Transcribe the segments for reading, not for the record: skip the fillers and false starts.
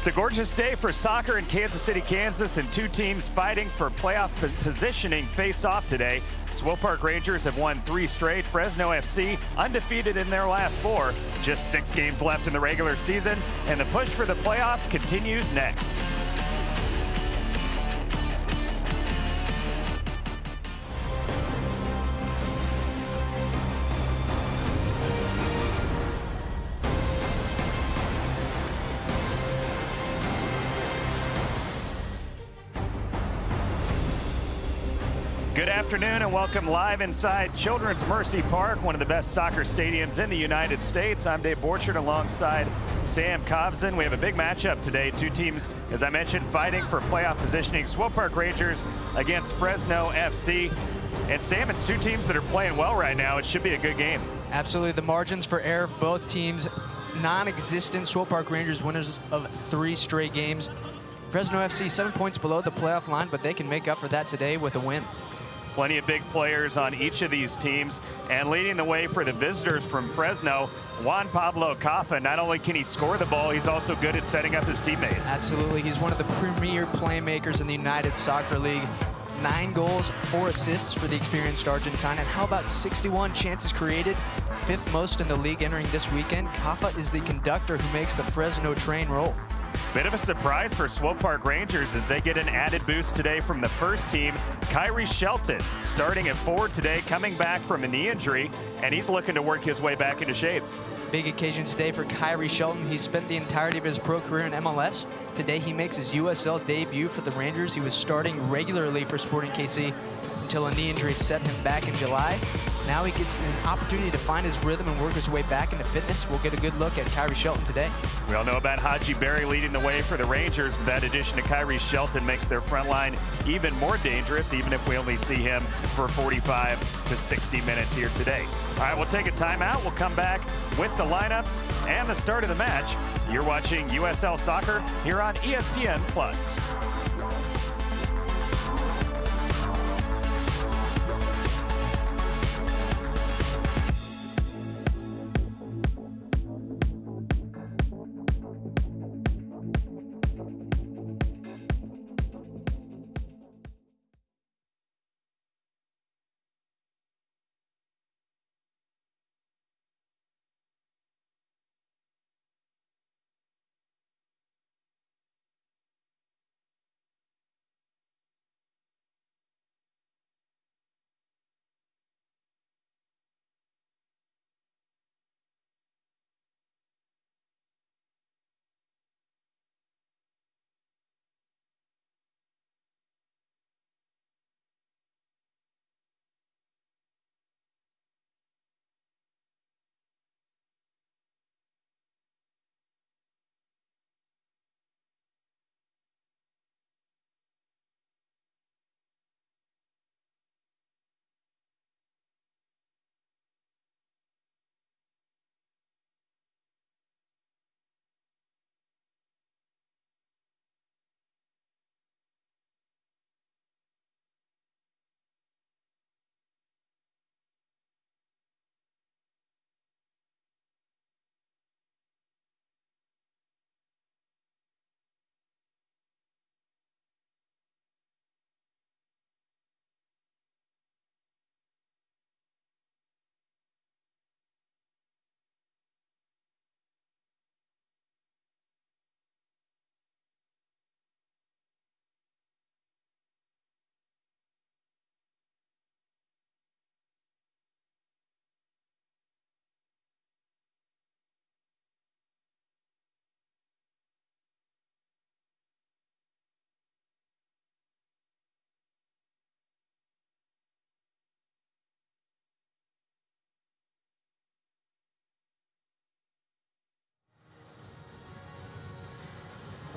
a gorgeous day for soccer in Kansas City, Kansas, and two teams fighting for playoff positioning face off today. Swope Park Rangers have won 3 straight. Fresno FC undefeated in their last 4. Just 6 games left in the regular season, and the push for the playoffs continues next. Good afternoon and welcome live inside Children's Mercy Park, one of the best soccer stadiums in the United States. I'm Dave Borchard alongside Sam Cobson. We have a big matchup today. Two teams, as I mentioned, fighting for playoff positioning. Swope Park Rangers against Fresno FC. And Sam, it's two teams that are playing well right now. It should be a good game. Absolutely. The margins for error for both teams non-existent. Swope Park Rangers winners of 3 straight games. Fresno FC 7 points below the playoff line, but they can make up for that today with a win. Plenty of big players on each of these teams, and leading the way for the visitors from Fresno, Juan Pablo Caffa. Not only can he score the ball, he's also good at setting up his teammates. Absolutely. He's one of the premier playmakers in the United Soccer League. 9 goals, 4 assists for the experienced Argentine. And how about 61 chances created? 5th most in the league entering this weekend. Caffa is the conductor who makes the Fresno train roll. Bit of a surprise for Swope Park Rangers as they get an added boost today from the first team. Kyrie Shelton starting at forward today, coming back from a knee injury, and he's looking to work his way back into shape. Big occasion today for Kyrie Shelton. He spent the entirety of his pro career in MLS. Today he makes his USL debut for the Rangers. He was starting regularly for Sporting KC until a knee injury set him back in July. Now he gets an opportunity to find his rhythm and work his way back into fitness. We'll get a good look at Kyrie Shelton today. We all know about Haji Berry leading the way for the Rangers. That addition to Kyrie Shelton makes their front line even more dangerous, even if we only see him for 45 to 60 minutes here today. All right, we'll take a timeout. We'll come back with the lineups and the start of the match. You're watching USL Soccer here on ESPN+.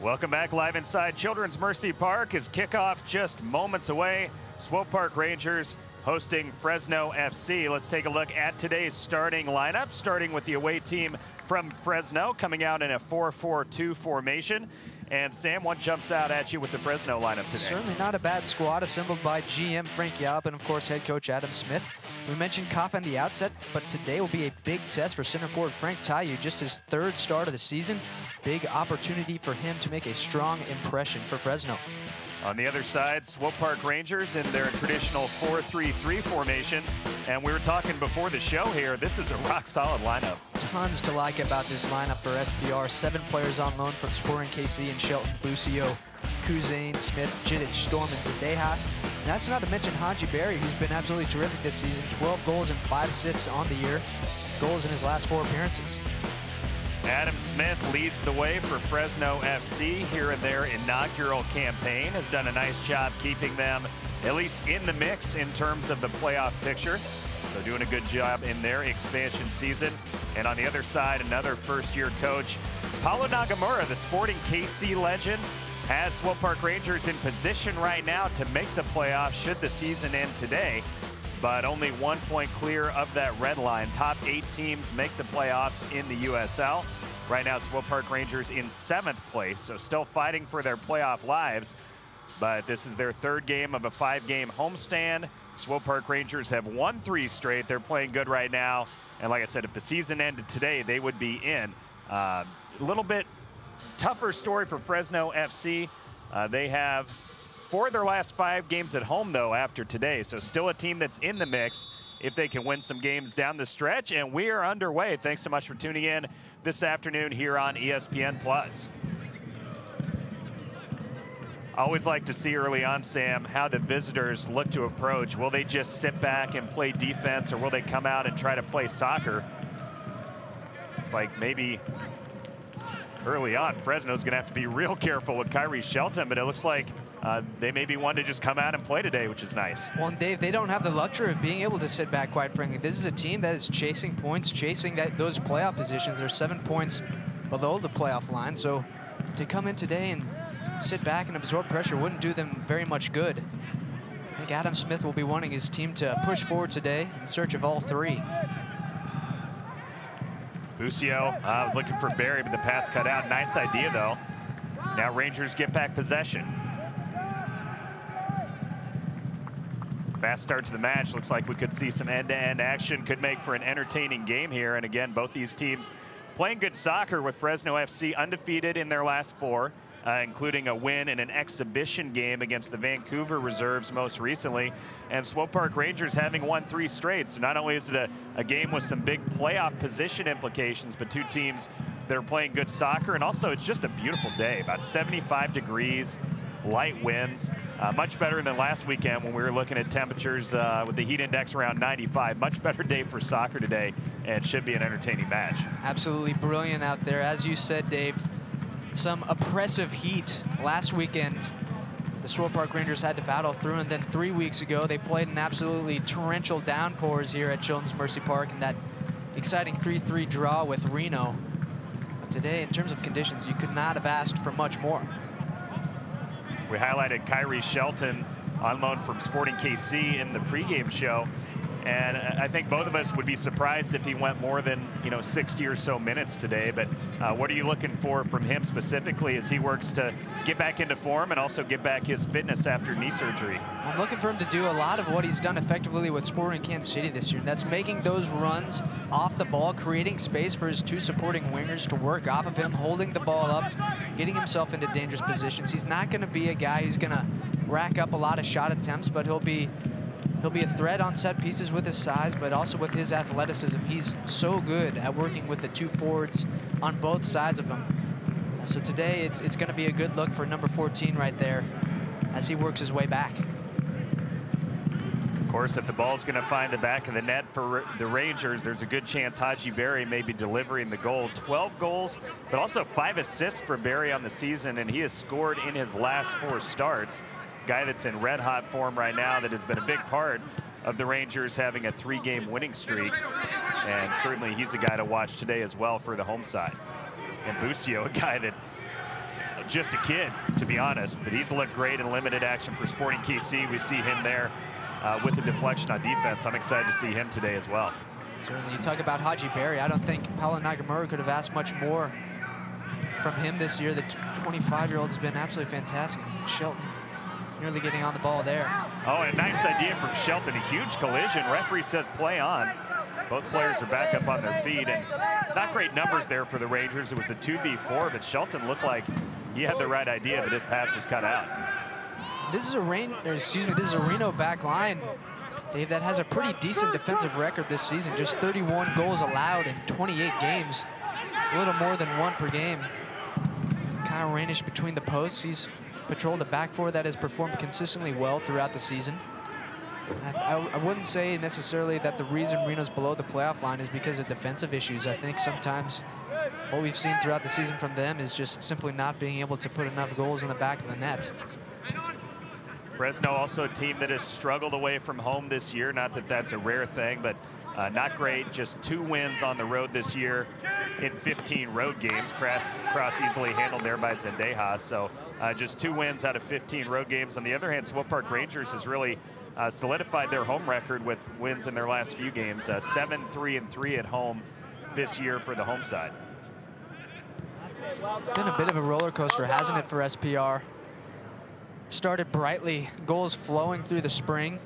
Welcome back live inside Children's Mercy Park as kickoff just moments away. Swope Park Rangers hosting Fresno FC. Let's take a look at today's starting lineup, starting with the away team from Fresno, coming out in a 4-4-2 formation. And Sam, what jumps out at you with the Fresno lineup today? Certainly not a bad squad assembled by GM Frank Yalp and, of course, head coach Adam Smith. We mentioned Koff on the outset, but today will be a big test for center forward Frank Tayu, just his third start of the season. Big opportunity for him to make a strong impression for Fresno. On the other side, Swope Park Rangers in their traditional 4-3-3 formation. And we were talking before the show here, this is a rock-solid lineup. Tons to like about this lineup for SPR. 7 players on loan from Sporting KC and Shelton, Busio, Kuzane, Smith, Jidic, Storm, and Zendejas. And that's not to mention Haji Berry, who's been absolutely terrific this season. 12 goals and 5 assists on the year. Goals in his last 4 appearances. Adam Smith leads the way for Fresno FC here in their inaugural campaign. Has done a nice job keeping them at least in the mix in terms of the playoff picture. So doing a good job in their expansion season. And on the other side, another first-year coach, Paulo Nagamura, the Sporting KC legend, has Swope Park Rangers in position right now to make the playoffs should the season end today. But only 1 point clear of that red line. Top 8 teams make the playoffs in the USL. Right now, Swope Park Rangers in 7th place, so still fighting for their playoff lives. But this is their 3rd game of a 5-game homestand. Swope Park Rangers have won 3 straight. They're playing good right now. And like I said, if the season ended today, they would be in. A little bit tougher story for Fresno FC. They have 4 of their last 5 games at home, though, after today. So still a team that's in the mix if they can win some games down the stretch. And we are underway. Thanks so much for tuning in this afternoon here on ESPN+. Always like to see early on, Sam, how the visitors look to approach. Will they just sit back and play defense, or will they come out and try to play soccer? It's like maybe early on, Fresno's going to have to be real careful with Kyrie Shelton, but it looks like they maybe want to just come out and play today, which is nice. Well, and Dave, they don't have the luxury of being able to sit back, quite frankly. This is a team that is chasing points, chasing those playoff positions. They're 7 points below the playoff line, so to come in today and sit back and absorb pressure wouldn't do them very much good. I think Adam Smith will be wanting his team to push forward today in search of all 3. Busio, I was looking for Barry, but the pass cut out. Nice idea, though. Now Rangers get back possession. Fast start to the match. Looks like we could see some end-to-end action. Could make for an entertaining game here. And again, both these teams playing good soccer, with Fresno FC undefeated in their last 4. Including a win in an exhibition game against the Vancouver reserves most recently. And Swope Park Rangers having won 3 straight. So not only is it a game with some big playoff position implications, but 2 teams that are playing good soccer. And also, it's just a beautiful day. About 75 degrees, light winds. Much better than last weekend when we were looking at temperatures with the heat index around 95. Much better day for soccer today, and should be an entertaining match. Absolutely brilliant out there. As you said, Dave, some oppressive heat last weekend. The Swope Park Rangers had to battle through, and then 3 weeks ago they played in absolutely torrential downpours here at Children's Mercy Park in that exciting 3-3 draw with Reno. But today, in terms of conditions, you could not have asked for much more. We highlighted Kyrie Shelton on loan from Sporting KC in the pregame show. And I think both of us would be surprised if he went more than 60 or so minutes today. But what are you looking for from him specifically as he works to get back into form and also get back his fitness after knee surgery? I'm looking for him to do a lot of what he's done effectively with Sporting Kansas City this year. And that's making those runs off the ball, creating space for his 2 supporting wingers to work off of him, holding the ball up, getting himself into dangerous positions. He's not going to be a guy who's going to rack up a lot of shot attempts, but he'll be a threat on set pieces with his size, but also with his athleticism. He's so good at working with the 2 forwards on both sides of him. So today it's going to be a good look for number 14 right there as he works his way back. Of course, if the ball's going to find the back of the net for the Rangers, there's a good chance Haji Berry may be delivering the goal. 12 goals, but also 5 assists for Berry on the season, and he has scored in his last 4 starts. Guy that's in red-hot form right now that has been a big part of the Rangers having a 3-game winning streak. And certainly he's a guy to watch today as well for the home side. And Busio, a guy that just a kid, to be honest, but he's looked great in limited action for Sporting KC. We see him there with the deflection on defense. I'm excited to see him today as well. Certainly. You talk about Haji Berry. I don't think Paolo Nagamura could have asked much more from him this year. The 25-year-old has been absolutely fantastic. Shelton nearly getting on the ball there. Oh, and a nice idea from Shelton. A huge collision. Referee says play on. Both players are back up on their feet, and not great numbers there for the Rangers. It was a 2v4, but Shelton looked like he had the right idea, but his pass was cut out. This is a Reno back line, Dave, that has a pretty decent defensive record this season. Just 31 goals allowed in 28 games, a little more than 1 per game. Kyle Ranish between the posts. He's patrolled a back four that has performed consistently well throughout the season. I wouldn't say necessarily that the reason Reno's below the playoff line is because of defensive issues. I think sometimes what we've seen throughout the season from them is just simply not being able to put enough goals in the back of the net. Fresno also a team that has struggled away from home this year. Not that that's a rare thing, but not great. Just 2 wins on the road this year in 15 road games. Cross easily handled there by Zendejas. So just 2 wins out of 15 road games. On the other hand, Swope Park Rangers has really solidified their home record with wins in their last few games. 7-3-3 at home this year for the home side. It's been a bit of a roller coaster, hasn't it, for SPR? Started brightly, goals flowing through the spring.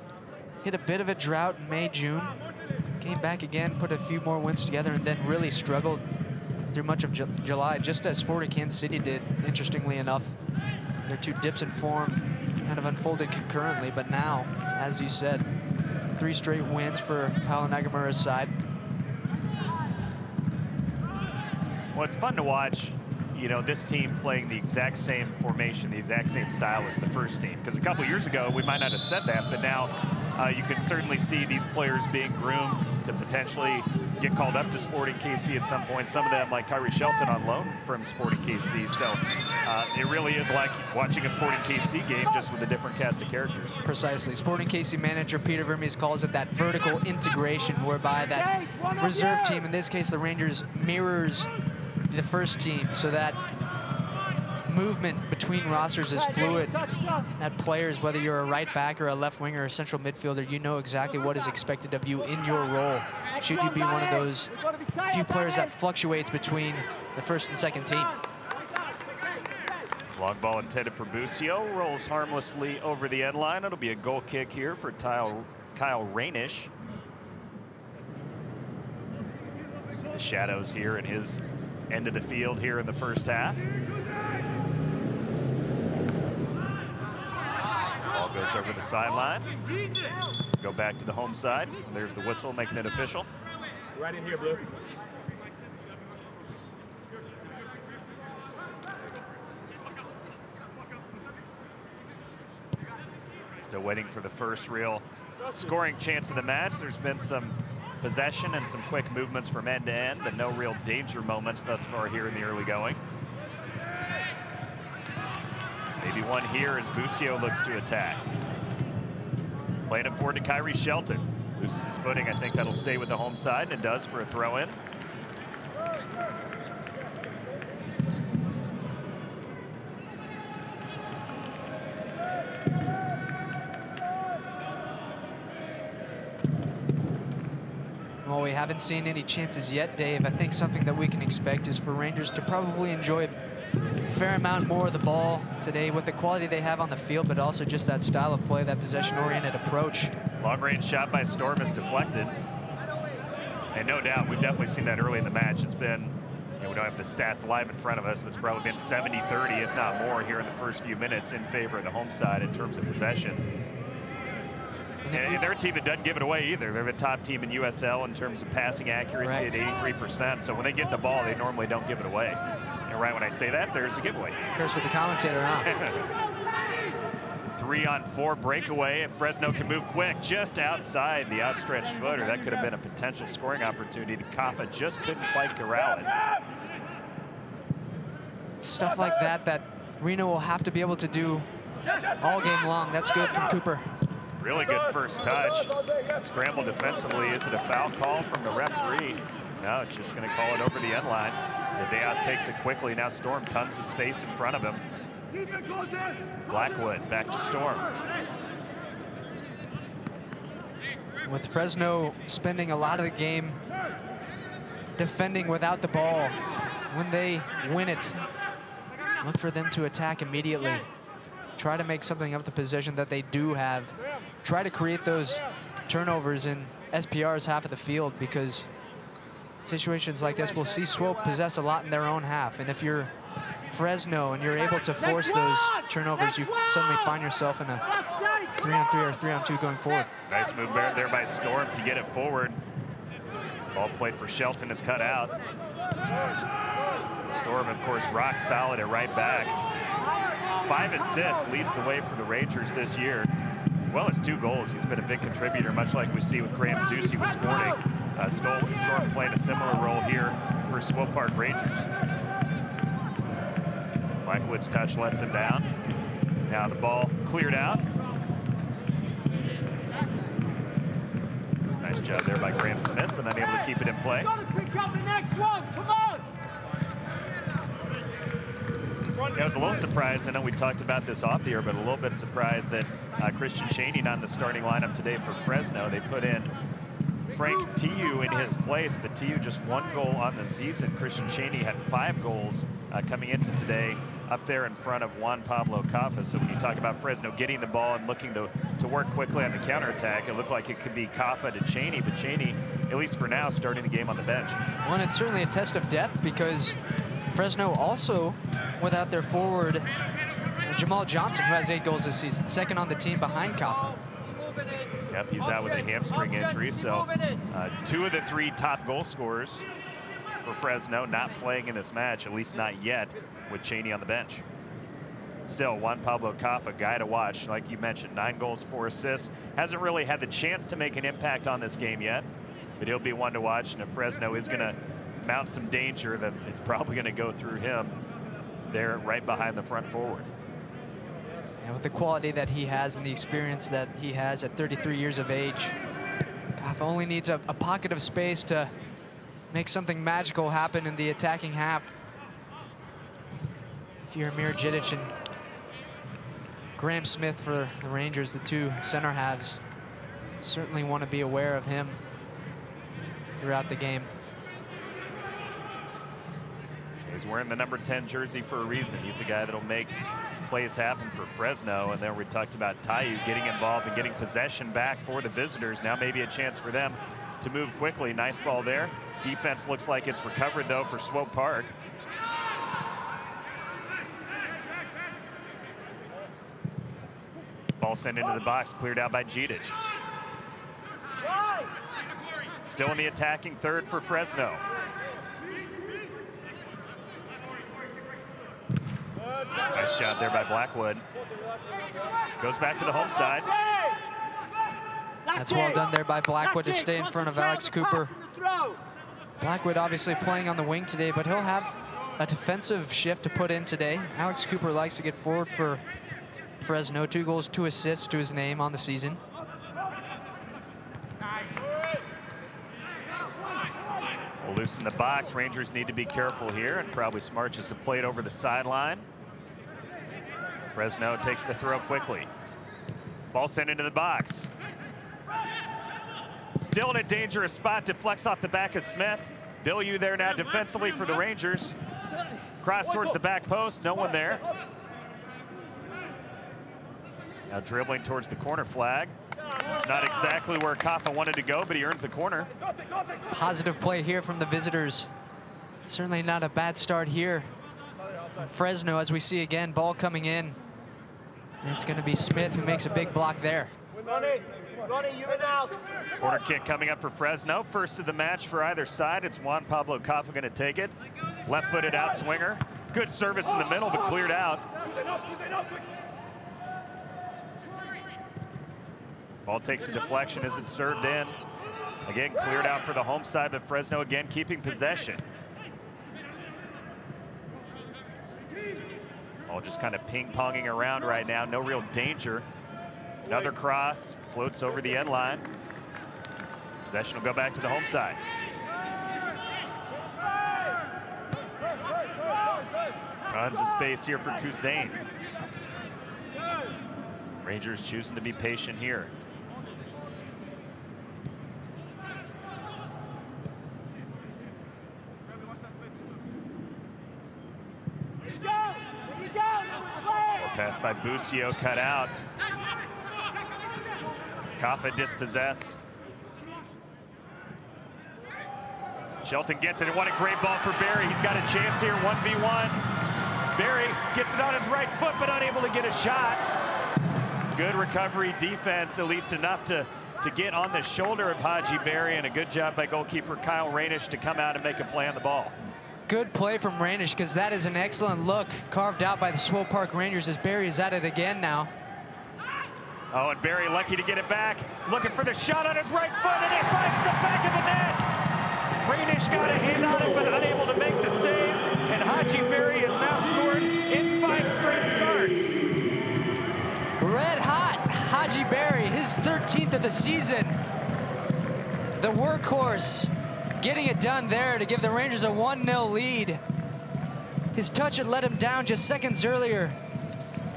Hit a bit of a drought in May, June. Came back again, put a few more wins together, and then really struggled through much of July, just as Sporting Kansas City did, interestingly enough. Their 2 dips in form kind of unfolded concurrently, but now, as you said, 3 straight wins for Paolo Nagamura's side. Well, it's fun to watch, you know, this team playing the exact same formation, the exact same style as the first team. Because a couple years ago, we might not have said that, but now you can certainly see these players being groomed to potentially get called up to Sporting KC at some point. Some of them, like Kyrie Shelton, on loan from Sporting KC. So it really is like watching a Sporting KC game, just with a different cast of characters. Precisely. Sporting KC manager Peter Vermes calls it that vertical integration, whereby that reserve team, in this case the Rangers, mirrors the first team, so that movement between rosters is fluid. That players, whether you're a right back or a left winger or a central midfielder, you know exactly what is expected of you in your role. Should you be one of those few players that fluctuates between the first and second team. Long ball intended for Busio, rolls harmlessly over the end line. It'll be a goal kick here for Kyle Ranish. See the shadows here in his end of the field here in the first half. Ball goes over the sideline. Go back to the home side. There's the whistle making it official. Right in here, Blue. Still waiting for the first real scoring chance of the match. There's been some possession and some quick movements from end to end, but no real danger moments thus far here in the early going. Maybe one here as Busio looks to attack. Playing it forward to Kyrie Shelton. Loses his footing. I think that'll stay with the home side, and it does for a throw-in. Well, we haven't seen any chances yet, Dave. I think something that we can expect is for Rangers to probably enjoy a fair amount more of the ball today with the quality they have on the field, but also just that style of play, that possession-oriented approach. Long-range shot by Storm is deflected. And no doubt, we've definitely seen that early in the match. It's been, you know, we don't have the stats live in front of us, but it's probably been 70-30, if not more, here in the first few minutes in favor of the home side in terms of possession. And they're a team that doesn't give it away either. They're the top team in USL in terms of passing accuracy at 83%. So when they get the ball, they normally don't give it away. And right when I say that, there's a giveaway. Curse of the commentator, huh? 3-on-4 breakaway. If Fresno can move quick, just outside the outstretched footer, that could have been a potential scoring opportunity. The Kaffa just couldn't quite corral it. Stuff like that Reno will have to be able to do all game long. That's good from Cooper. Really good first touch. Scramble defensively. Is it a foul call from the referee? No, it's just going to call it over the end line. Zendejas takes it quickly. Now Storm tons of space in front of him. Blackwood back to Storm. With Fresno spending a lot of the game defending without the ball, when they win it, look for them to attack immediately. Try to make something of the possession that they do have. Try to create those turnovers in SPR's half of the field, because situations like this, we'll see Swope possess a lot in their own half. And if you're Fresno and you're able to force those turnovers, you suddenly find yourself in a 3-on-3 or 3-on-2 going forward. Nice move there by Storm to get it forward. Ball played for Shelton is cut out. Storm, of course, rock solid at right back. 5 assists, leads the way for the Rangers this year. Well, as 2 goals, he's been a big contributor, much like we see with Graham Zusi with Sporting. Storm playing a similar role here for Swope Park Rangers. Blackwood's touch lets him down. Now the ball cleared out. Nice job there by Graham Smith, and unable to keep it in play. Pick up the next one. Come on. Yeah, I was a little surprised. I know we talked about this off the air, but a little bit surprised that Christian Chaney not in the starting lineup today for Fresno. They put in Frank Tiu in his place, but Tiu just 1 goal on the season. Christian Chaney had 5 goals coming into today, up there in front of Juan Pablo Caffa. So when you talk about Fresno getting the ball and looking to work quickly on the counterattack, it looked like it could be Caffa to Chaney, but Chaney, at least for now, starting the game on the bench. Well, and it's certainly a test of depth, because Fresno also, without their forward, Jamal Johnson, who has 8 goals this season, second on the team behind Caffa. Yep, he's out with a hamstring injury, so 2 of the 3 top goal scorers for Fresno not playing in this match, at least not yet, with Chaney on the bench. Still, Juan Pablo Caffa, guy to watch. Like you mentioned, 9 goals, 4 assists. Hasn't really had the chance to make an impact on this game yet, but he'll be one to watch. And if Fresno is going to mount some danger, then it's probably going to go through him there right behind the front forward. And with the quality that he has and the experience that he has at 33 years of age, Caffa only needs a pocket of space to make something magical happen in the attacking half. If you're Amir Jidic and Graham Smith for the Rangers, the 2 center halves, certainly want to be aware of him throughout the game. He's wearing the number 10 jersey for a reason. He's the guy that'll make plays happen for Fresno. And then we talked about Tayu getting involved and getting possession back for the visitors. Now maybe a chance for them to move quickly. Nice ball there. Defense looks like it's recovered, though, for Swope Park. Ball sent into the box, cleared out by Jidic. Still in the attacking third for Fresno. Nice job there by Blackwood. Goes back to the home side. That's well done there by Blackwood to stay in front of Alex Cooper. Blackwood obviously playing on the wing today, but he'll have a defensive shift to put in today. Alex Cooper likes to get forward for Fresno. 2 goals, 2 assists to his name on the season. We'll loosen the box. Rangers need to be careful here, and probably smart just to play it over the sideline. Fresno takes the throw quickly. Ball sent into the box. Still in a dangerous spot, deflects off the back of Smith. Bilyeu there now defensively for the Rangers. Cross towards the back post, no one there. Now dribbling towards the corner flag. It's not exactly where Caffa wanted to go, but he earns the corner. Positive play here from the visitors. Certainly not a bad start here from Fresno, as we see again, ball coming in. And it's going to be Smith who makes a big block there. Corner kick coming up for Fresno. First of the match for either side. It's Juan Pablo Caffa going to take it. Left-footed outswinger. Good service in the middle, but cleared out. Ball takes the deflection as it's served in. Again, cleared out for the home side, but Fresno again keeping possession. Ball just kind of ping-ponging around right now. No real danger. Another cross, floats over the end line. Possession will go back to the home side. Tons of space here for Kuzain. Rangers choosing to be patient here. Pass by Busio, cut out. Kaffa dispossessed. Shelton gets it, and what a great ball for Barry. He's got a chance here, 1v1. Barry gets it on his right foot, but unable to get a shot. Good recovery defense, at least enough to get on the shoulder of Haji Barry, and a good job by goalkeeper Kyle Rainish to come out and make a play on the ball. Good play from Rainish, because that is an excellent look carved out by the Swope Park Rangers as Barry is at it again now. Oh, and Barry lucky to get it back, looking for the shot on his right foot, and he finds the back of the net. Rainish got a hand on it, but unable to make the save, and Haji Barry has now scored in 5 straight starts. Red hot Haji Barry, his 13th of the season. The workhorse getting it done there to give the Rangers a 1-0 lead. His touch had let him down just seconds earlier,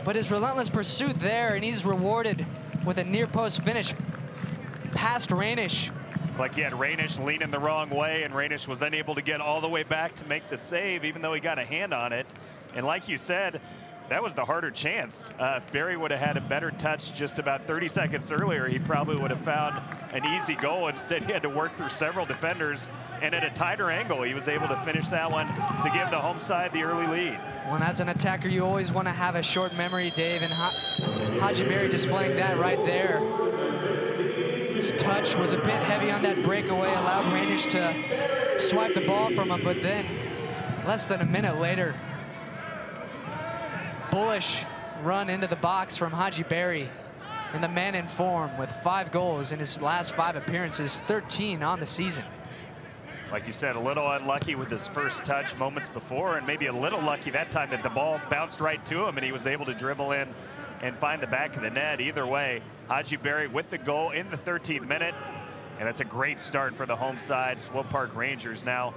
but his relentless pursuit there, and he's rewarded with a near post finish past Rainish. Like he had Rainish leaning the wrong way, and Rainish was unable to get all the way back to make the save, even though he got a hand on it. And like you said, that was the harder chance. If Barry would have had a better touch just about 30 seconds earlier, he probably would have found an easy goal. Instead, he had to work through several defenders, and at a tighter angle, he was able to finish that one to give the home side the early lead. Well, as an attacker, you always want to have a short memory, Dave, and Haji Barry displaying that right there. His touch was a bit heavy on that breakaway, allowed Rainish to swipe the ball from him, but then less than a minute later, bullish run into the box from Haji Barry, and the man in form with 5 goals in his last 5 appearances, 13 on the season. Like you said, a little unlucky with his first touch moments before, and maybe a little lucky that time that the ball bounced right to him and he was able to dribble in and find the back of the net. Either way, Haji Barry with the goal in the 13th minute, and that's a great start for the home side. Swope Park Rangers now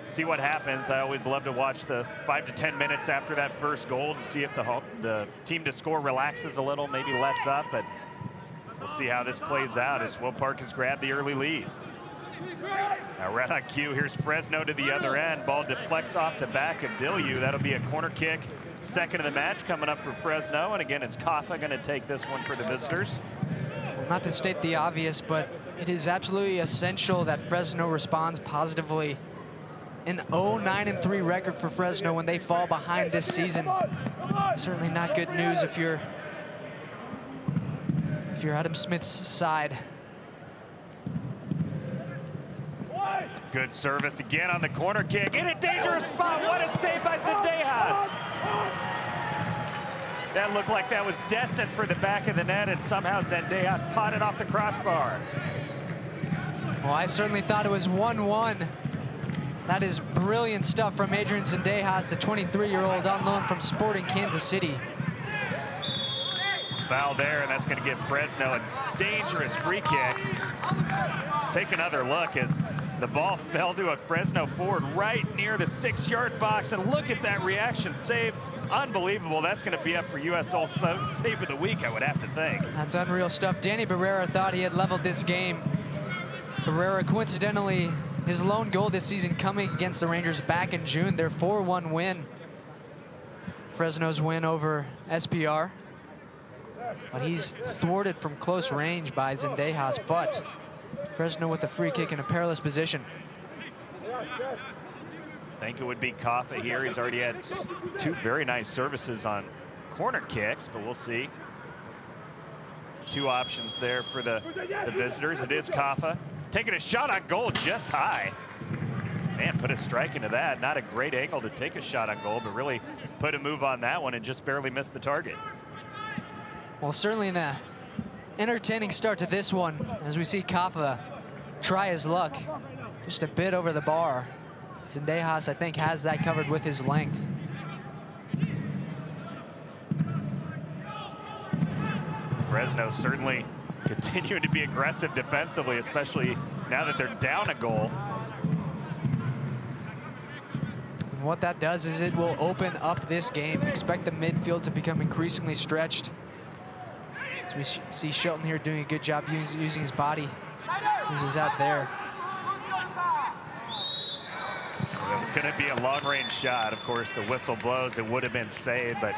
see what happens. I always love to watch the 5 to 10 minutes after that first goal to see if the team to score relaxes a little, maybe lets up, but we'll see how this plays out as Swope Park has grabbed the early lead. Now right on cue, here's Fresno to the other end. Ball deflects off the back of Dillieu. That'll be a corner kick. Second of the match coming up for Fresno, and again, it's Kaffa going to take this one for the visitors. Well, not to state the obvious, but it is absolutely essential that Fresno responds positively. An 0-9-3 record for Fresno when they fall behind this season. Certainly not good news if you're Adam Smith's side. Good service again on the corner kick. In a dangerous spot. What a save by Zendejas. That looked like that was destined for the back of the net, and somehow Zendejas potted off the crossbar. Well, I certainly thought it was 1-1. That is brilliant stuff from Adrian Zendejas, the 23-year-old on loan from Sporting Kansas City. Foul there, and that's going to give Fresno a dangerous free kick. Let's take another look as the ball fell to a Fresno forward right near the 6-yard box, and look at that reaction save. Unbelievable. That's going to be up for USL Save of the Week, I would have to think. That's unreal stuff. Danny Barrera thought he had leveled this game. Barrera, coincidentally, his lone goal this season coming against the Rangers back in June, their 4-1 win. Fresno's win over SPR. But he's thwarted from close range by Zendejas, but Fresno with a free kick in a perilous position. I think it would be Kaffa here. He's already had 2 very nice services on corner kicks, but we'll see. 2 options there for the visitors. It is Kaffa taking a shot on goal just high. Man, put a strike into that. Not a great angle to take a shot on goal, but really put a move on that one and just barely missed the target. Well, certainly an entertaining start to this one as we see Kaffa try his luck just a bit over the bar. Zendejas, I think, has that covered with his length. Fresno certainly continuing to be aggressive defensively, especially now that they're down a goal. And what that does is it will open up this game. Expect the midfield to become increasingly stretched. As we see Shelton here doing a good job using his body. Uses out there. It was going to be a long-range shot. Of course, the whistle blows. It would have been saved, but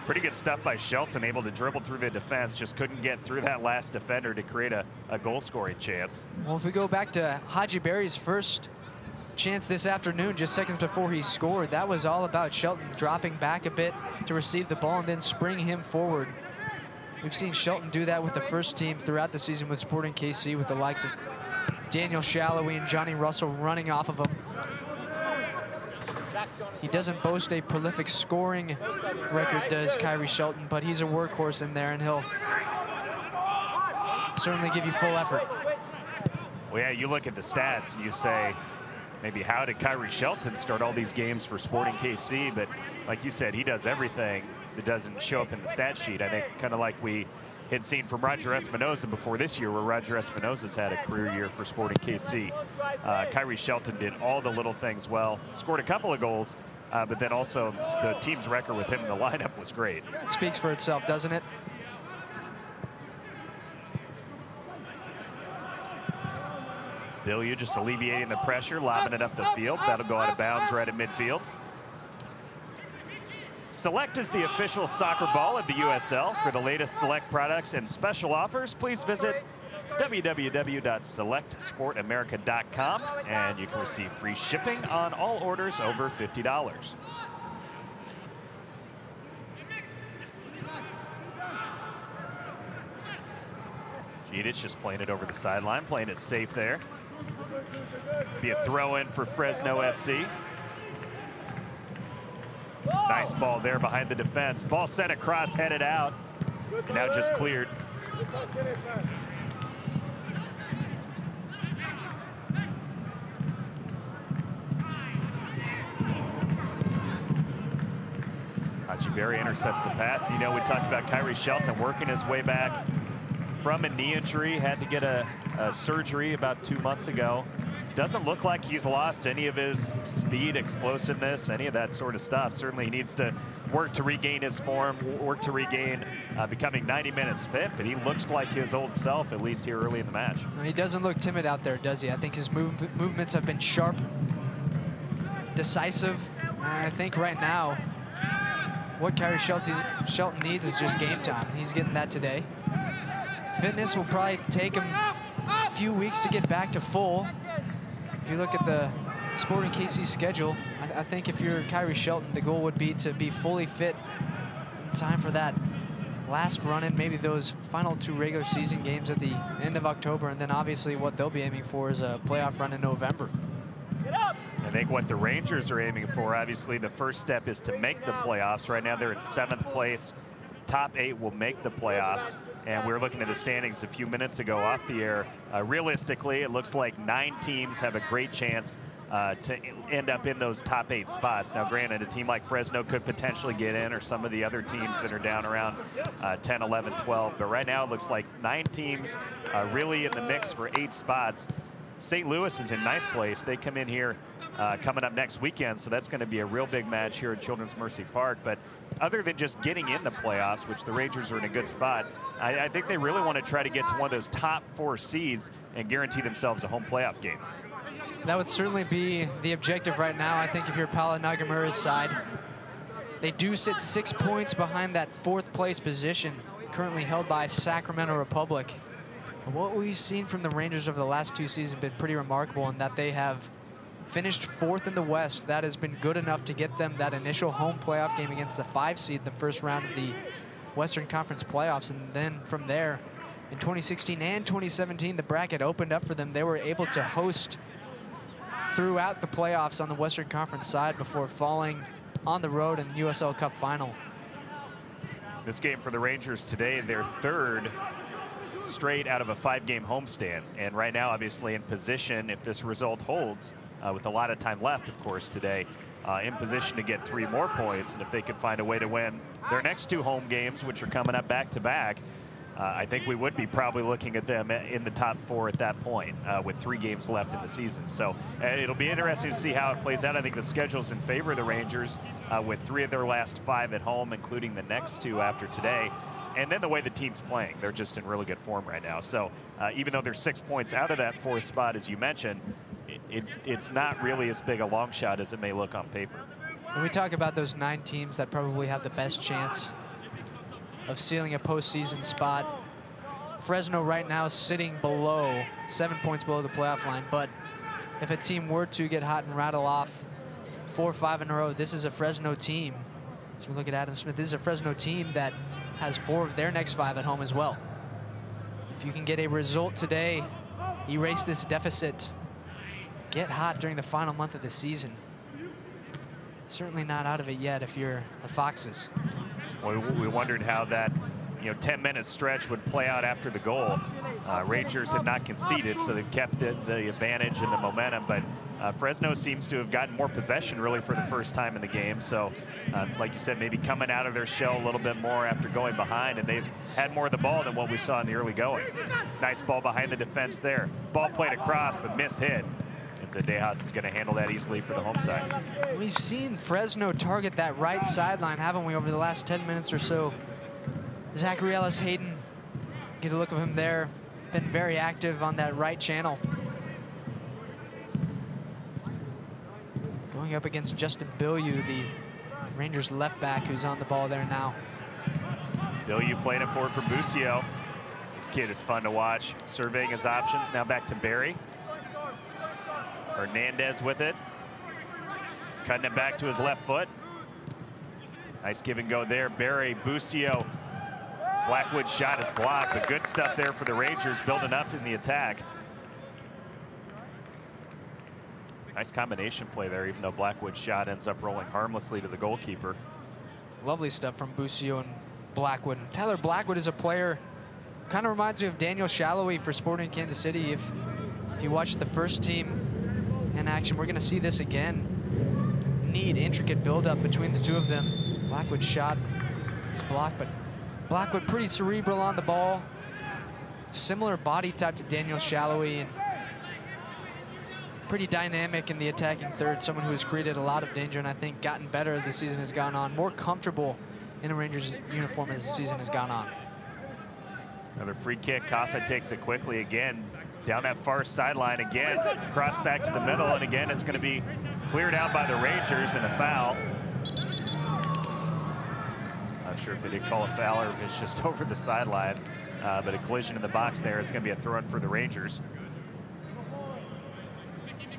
Pretty good stuff by Shelton, able to dribble through the defense, just couldn't get through that last defender to create a goal-scoring chance. Well, if we go back to Haji Berry's first chance this afternoon, just seconds before he scored, that was all about Shelton dropping back a bit to receive the ball and then spring him forward. We've seen Shelton do that with the first team throughout the season with Sporting KC, with the likes of Daniel Shallowy and Johnny Russell running off of him. He doesn't boast a prolific scoring record, does Kyrie Shelton, but he's a workhorse in there, and he'll certainly give you full effort. Well, yeah, you look at the stats and you say, maybe how did Kyrie Shelton start all these games for Sporting KC? But like you said, he does everything that doesn't show up in the stat sheet. I think kind of like we had seen from Roger Espinoza before this year, where Roger Espinoza's had a career year for Sporting KC. Kyrie Shelton did all the little things well, scored a couple of goals, but then also the team's record with him in the lineup was great. Speaks for itself, doesn't it? Billiou just alleviating the pressure, lobbing it up the field. That'll go out of bounds right at midfield. Select is the official soccer ball of the USL. For the latest Select products and special offers, please visit www.selectsportamerica.com, and you can receive free shipping on all orders over $50. Gidic just playing it over the sideline, playing it safe there. Be a throw in for Fresno FC. Nice ball there behind the defense. Ball sent across, headed out. Now just cleared. Haji Berry intercepts the pass. You know, we talked about Kyrie Shelton working his way back from a knee injury. Had to get a surgery about 2 months ago. Doesn't look like he's lost any of his speed, explosiveness, any of that sort of stuff. Certainly he needs to work to regain his form, work to regain becoming 90 minutes fit, but he looks like his old self, at least here early in the match. He doesn't look timid out there, does he? I think his movements have been sharp, decisive. I think right now what Kyrie Shelton needs is just game time. He's getting that today. Fitness will probably take him a few weeks to get back to full. If you look at the Sporting KC schedule, I think if you're Kyrie Shelton, the goal would be to be fully fit in time for that last run in, maybe those final 2 regular season games at the end of October, and then obviously what they'll be aiming for is a playoff run in November. I think what the Rangers are aiming for, obviously the first step is to make the playoffs. Right now they're in 7th place. Top 8 will make the playoffs. And we were looking at the standings a few minutes ago off the air. Realistically, it looks like 9 teams have a great chance to end up in those top 8 spots. Now, granted, a team like Fresno could potentially get in, or some of the other teams that are down around 10, 11, 12. But right now, it looks like 9 teams really in the mix for 8 spots. St. Louis is in 9th place. They come in here coming up next weekend, so that's going to be a real big match here at Children's Mercy Park. But other than just getting in the playoffs, which the Rangers are in a good spot, I think they really want to try to get to one of those top 4 seeds and guarantee themselves a home playoff game. That would certainly be the objective right now. I think if you're Paolo Nagamura's side, they do sit 6 points behind that 4th place position, currently held by Sacramento Republic. But what we've seen from the Rangers over the last 2 seasons has been pretty remarkable in that they have finished 4th in the West. That has been good enough to get them that initial home playoff game against the 5 seed in the first round of the Western Conference playoffs. And then from there, in 2016 and 2017, the bracket opened up for them. They were able to host throughout the playoffs on the Western Conference side before falling on the road in the USL Cup final. This game for the Rangers today, their 3rd straight out of a 5-game homestand. And right now, obviously, in position, if this result holds, with a lot of time left, of course, today, in position to get 3 more points. And if they could find a way to win their next 2 home games, which are coming up back-to-back, I think we would be probably looking at them in the top 4 at that point, with 3 games left in the season. So it'll be interesting to see how it plays out. I think the schedule's in favor of the Rangers, with 3 of their last 5 at home, including the next 2 after today. And then the way the team's playing, they're just in really good form right now. So even though they're 6 points out of that 4th spot, as you mentioned, it's not really as big a long shot as it may look on paper. When we talk about those 9 teams that probably have the best chance of sealing a postseason spot. Fresno right now is sitting below, 7 points below the playoff line, but if a team were to get hot and rattle off 4 or 5 in a row, this is a Fresno team. So we look at Adam Smith, this is a Fresno team that has 4 of their next 5 at home as well. If you can get a result today, erase this deficit, get hot during the final month of the season. Certainly not out of it yet if you're the Foxes. Well, we wondered how that 10-minute stretch would play out after the goal. Rangers had not conceded, so they've kept the advantage and the momentum, but Fresno seems to have gotten more possession really for the first time in the game. So like you said, maybe coming out of their shell a little bit more after going behind, and they've had more of the ball than what we saw in the early going. Nice ball behind the defense there. Ball played across, but missed hit. And Zendejas is going to handle that easily for the home side. We've seen Fresno target that right sideline, haven't we, over the last 10 minutes or so. Zachary Ellis-Hayden, get a look of him there. Been very active on that right channel. Going up against Justin Bilyeu, the Rangers left back, who's on the ball there now. Bilyeu playing it forward for Busio. This kid is fun to watch. Surveying his options. Now back to Barry. Hernandez with it. Cutting it back to his left foot. Nice give and go there. Barry, Busio. Blackwood's shot is blocked, but good stuff there for the Rangers, building up in the attack. Nice combination play there, even though Blackwood's shot ends up rolling harmlessly to the goalkeeper. Lovely stuff from Busio and Blackwood. Tyler Blackwood is a player, kind of reminds me of Daniel Shallowy for Sporting Kansas City. If you watch the first team in action, we're going to see this again. Neat, intricate buildup between the two of them. Blackwood's shot is blocked, but Blackwood pretty cerebral on the ball. Similar body type to Daniel Shallowy, and pretty dynamic in the attacking third. Someone who has created a lot of danger and I think gotten better as the season has gone on. More comfortable in a Rangers uniform as the season has gone on. Another free kick. Coffin takes it quickly again. Down that far sideline again. Cross back to the middle, and again it's going to be cleared out by the Rangers and a foul. Not sure if they did call a foul or if it's just over the sideline, but a collision in the box there. It's going to be a throw-in for the Rangers.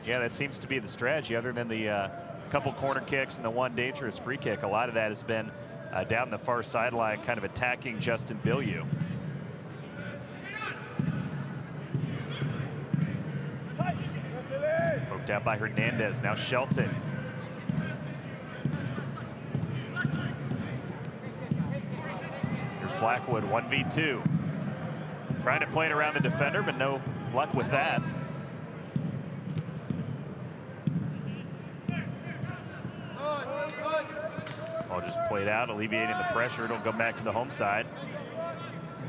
Yeah, that seems to be the strategy, other than the couple corner kicks and the one dangerous free kick. A lot of that has been down the far sideline, kind of attacking Justin Bilyeu. Poked out by Hernandez. Now Shelton. Here's Blackwood, 1v2. Trying to play it around the defender, but no luck with that. Ball just played out, alleviating the pressure. It'll go back to the home side.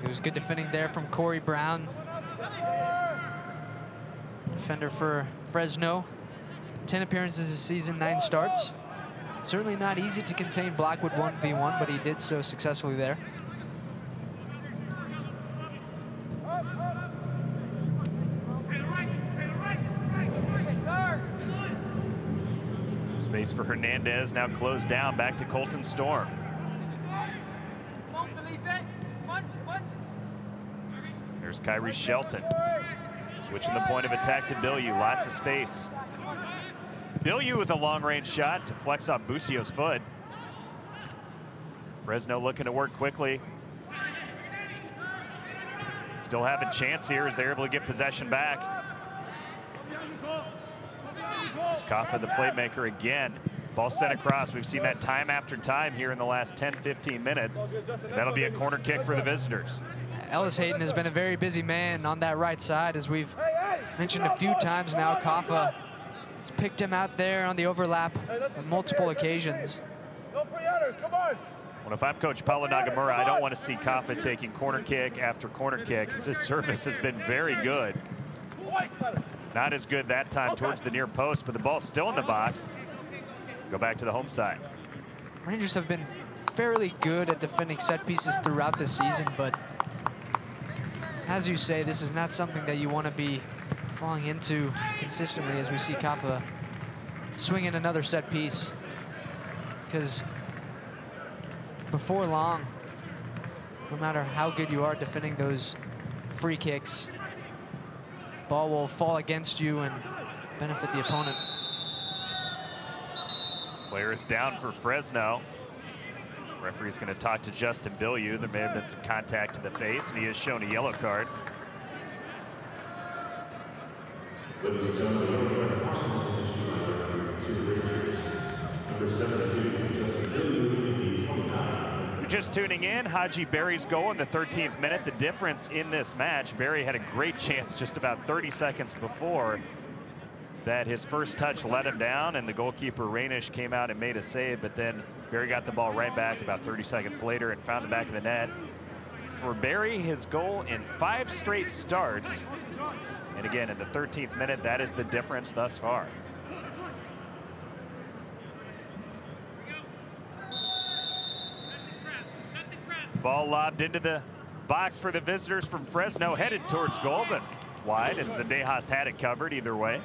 It was good defending there from Corey Brown. Defender for Fresno. 10 appearances this season, 9 starts. Certainly not easy to contain Blackwood 1v1, but he did so successfully there. Space for Hernandez, now closed down, back to Colton Storm. There's Kyrie Shelton. Switching the point of attack to Bilyeu, lots of space. Bilyeu with a long-range shot to flex off Busio's foot. Fresno looking to work quickly. Still have a chance here as they're able to get possession back. There's Kaffa, the playmaker again. Ball sent across. We've seen that time after time here in the last 10-15 minutes. That'll be a corner kick for the visitors. Ellis-Hayden has been a very busy man on that right side, as we've mentioned a few times now. Kaffa has picked him out there on the overlap on multiple occasions. Well, if I'm Coach Paulo Nagamura, I don't want to see Kaffa taking corner kick after corner kick, because his service has been very good. Not as good that time towards the near post, but the ball's still in the box. Go back to the home side. Rangers have been fairly good at defending set pieces throughout the season, but as you say, this is not something that you want to be falling into consistently, as we see Kaffa swing in another set piece. Because before long, no matter how good you are defending those free kicks, ball will fall against you and benefit the opponent. Players down for Fresno. Referee's going to talk to Justin Bilyeu. There may have been some contact to the face, and he has shown a yellow card. Ladies and gentlemen, the yellow card caution is issued by referee to the Rangers. Number 72, Justin Bilyeu, 29. You're just tuning in. Haji Berry's goal in the 13th minute. The difference in this match, Berry had a great chance just about 30 seconds before that. His first touch let him down, and the goalkeeper Rainish came out and made a save, but then Berry got the ball right back about 30 seconds later and found the back of the net. For Berry, his goal in 5 straight starts. And again, in the 13th minute, that is the difference thus far. Ball lobbed into the box for the visitors from Fresno, headed towards goal, but wide, and Zendejas had it covered either way.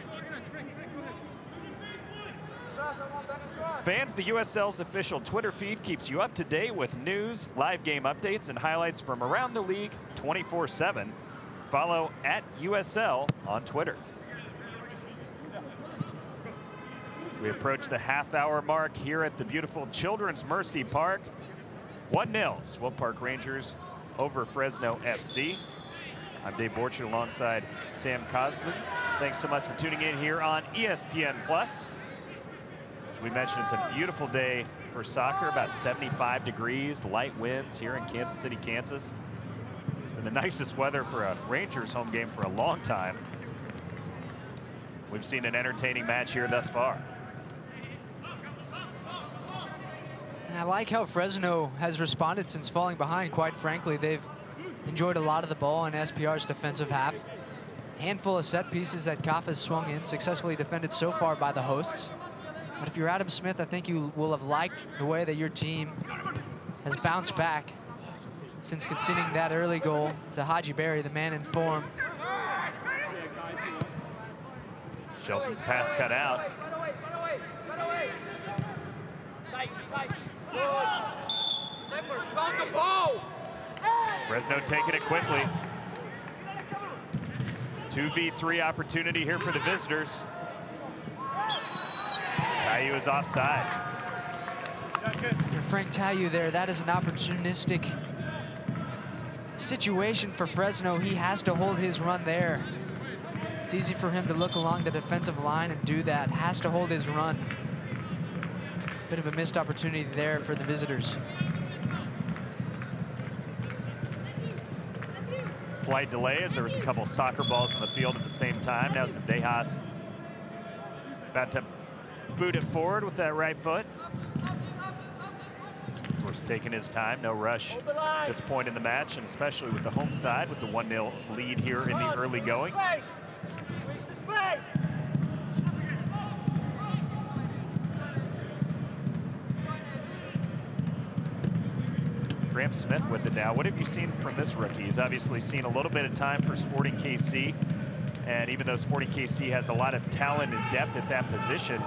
Fans, the USL's official Twitter feed keeps you up to date with news, live game updates, and highlights from around the league 24/7. Follow @USL on Twitter. We approach the half-hour mark here at the beautiful Children's Mercy Park. 1-0, Swope Park Rangers over Fresno FC. I'm Dave Borchert alongside Sam Kovzin. Thanks so much for tuning in here on ESPN+. As we mentioned, it's a beautiful day for soccer, about 75 degrees, light winds here in Kansas City, Kansas. It's been the nicest weather for a Rangers home game for a long time. We've seen an entertaining match here thus far. And I like how Fresno has responded since falling behind. Quite frankly, they've enjoyed a lot of the ball in SPR's defensive half. Handful of set pieces that Koff has swung in, successfully defended so far by the hosts. But if you're Adam Smith, I think you will have liked the way that your team has bounced back since conceding that early goal to Haji Berry, the man in form. Shelton's pass cut out. Fresno taking it quickly. 2v3 opportunity here for the visitors. Tayu is offside. And Frank Tayu there, that is an opportunistic situation for Fresno. He has to hold his run there. It's easy for him to look along the defensive line and do that. Has to hold his run. Bit of a missed opportunity there for the visitors. Slight delay as there was a couple soccer balls on the field at the same time. Now Zendejas about to boot it forward with that right foot. Of course, taking his time, no rush at this point in the match, and especially with the home side with the 1-0 lead here in the early going. Graham Smith with it now. What have you seen from this rookie? He's obviously seen a little bit of time for Sporting KC, and even though Sporting KC has a lot of talent and depth at that position,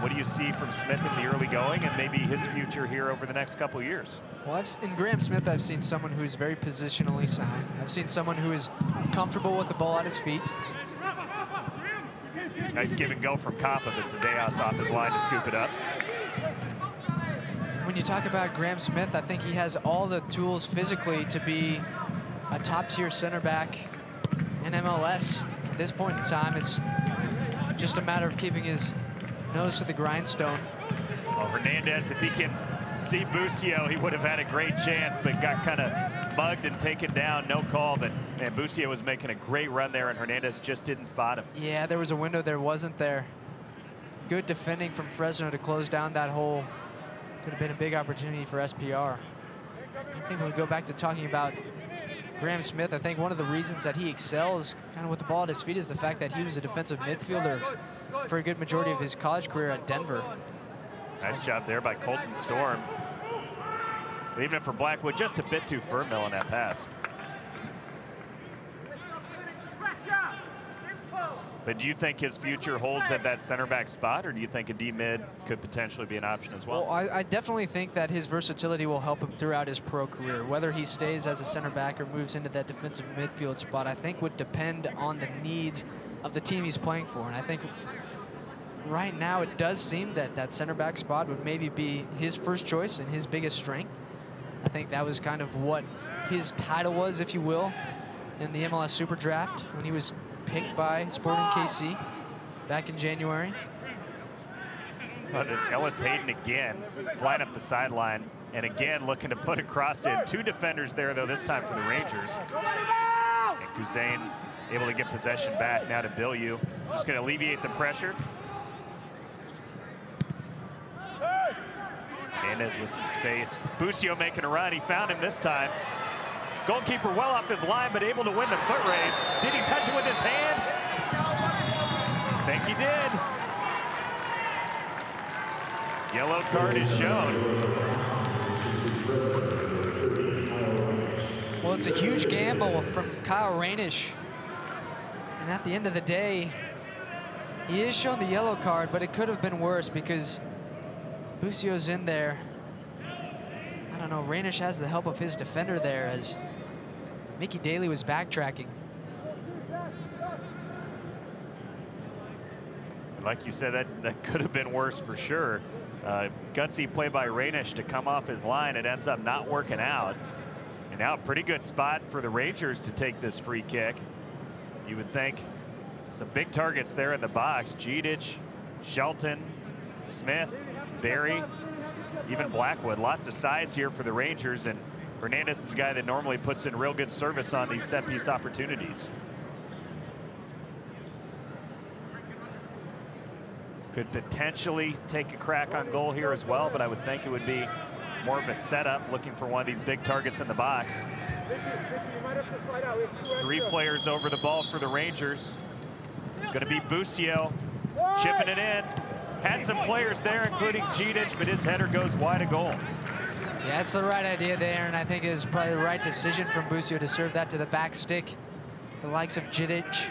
what do you see from Smith in the early going and maybe his future here over the next couple of years? Well, in Graham Smith, I've seen someone who's very positionally sound. I've seen someone who is comfortable with the ball at his feet. Nice give and go from Koppa, but Zendejas off his line to scoop it up. When you talk about Graham Smith, I think he has all the tools physically to be a top-tier center back in MLS. At this point in time, it's just a matter of keeping his nose to the grindstone. Well, Hernandez, if he can see Busio, he would have had a great chance, but got kind of mugged and taken down. No call, but man, Busio was making a great run there, and Hernandez just didn't spot him. Yeah, there was a window there, wasn't there? Good defending from Fresno to close down that hole. Could have been a big opportunity for SPR. I think when we go back to talking about Graham Smith, I think one of the reasons that he excels kind of with the ball at his feet is the fact that he was a defensive midfielder for a good majority of his college career at Denver. Nice job there by Colton Storm. Leaving it for Blackwood, just a bit too firm though on that pass. But do you think his future holds at that center back spot, or do you think a D-mid could potentially be an option as well? Well, I definitely think that his versatility will help him throughout his pro career. Whether he stays as a center back or moves into that defensive midfield spot, I think would depend on the needs of the team he's playing for. And I think right now it does seem that that center back spot would maybe be his first choice and his biggest strength. I think that was kind of what his title was, if you will, in the MLS Super Draft when he was picked by Sporting KC back in January. Oh, this Ellis Hayden again flying up the sideline and again looking to put a cross in. Two defenders there, though, this time for the Rangers. And Kuzain able to get possession back now to Bilyeu. Just going to alleviate the pressure. Hernandez with some space. Busio making a run. He found him this time. Goalkeeper well off his line, but able to win the foot race. Did he touch it with his hand? I think he did. Yellow card is shown. Well, it's a huge gamble from Kyle Rainish. And at the end of the day, he is shown the yellow card, but it could have been worse because Busio's in there. I don't know, Rainish has the help of his defender there as Mickey Daly was backtracking. Like you said, that could have been worse for sure. Gutsy play by Rainish to come off his line. It ends up not working out. And now a pretty good spot for the Rangers to take this free kick. You would think some big targets there in the box. Jedich, Shelton, Smith, Barry, even Blackwood. Lots of size here for the Rangers, and Hernandez is a guy that normally puts in real good service on these set-piece opportunities. Could potentially take a crack on goal here as well, but I would think it would be more of a setup, looking for one of these big targets in the box. Three players over the ball for the Rangers. It's going to be Busio chipping it in. Had some players there, including Jedich, but his header goes wide of goal. Yeah, it's the right idea there, and I think it is probably the right decision from Busio to serve that to the back stick. The likes of Jedich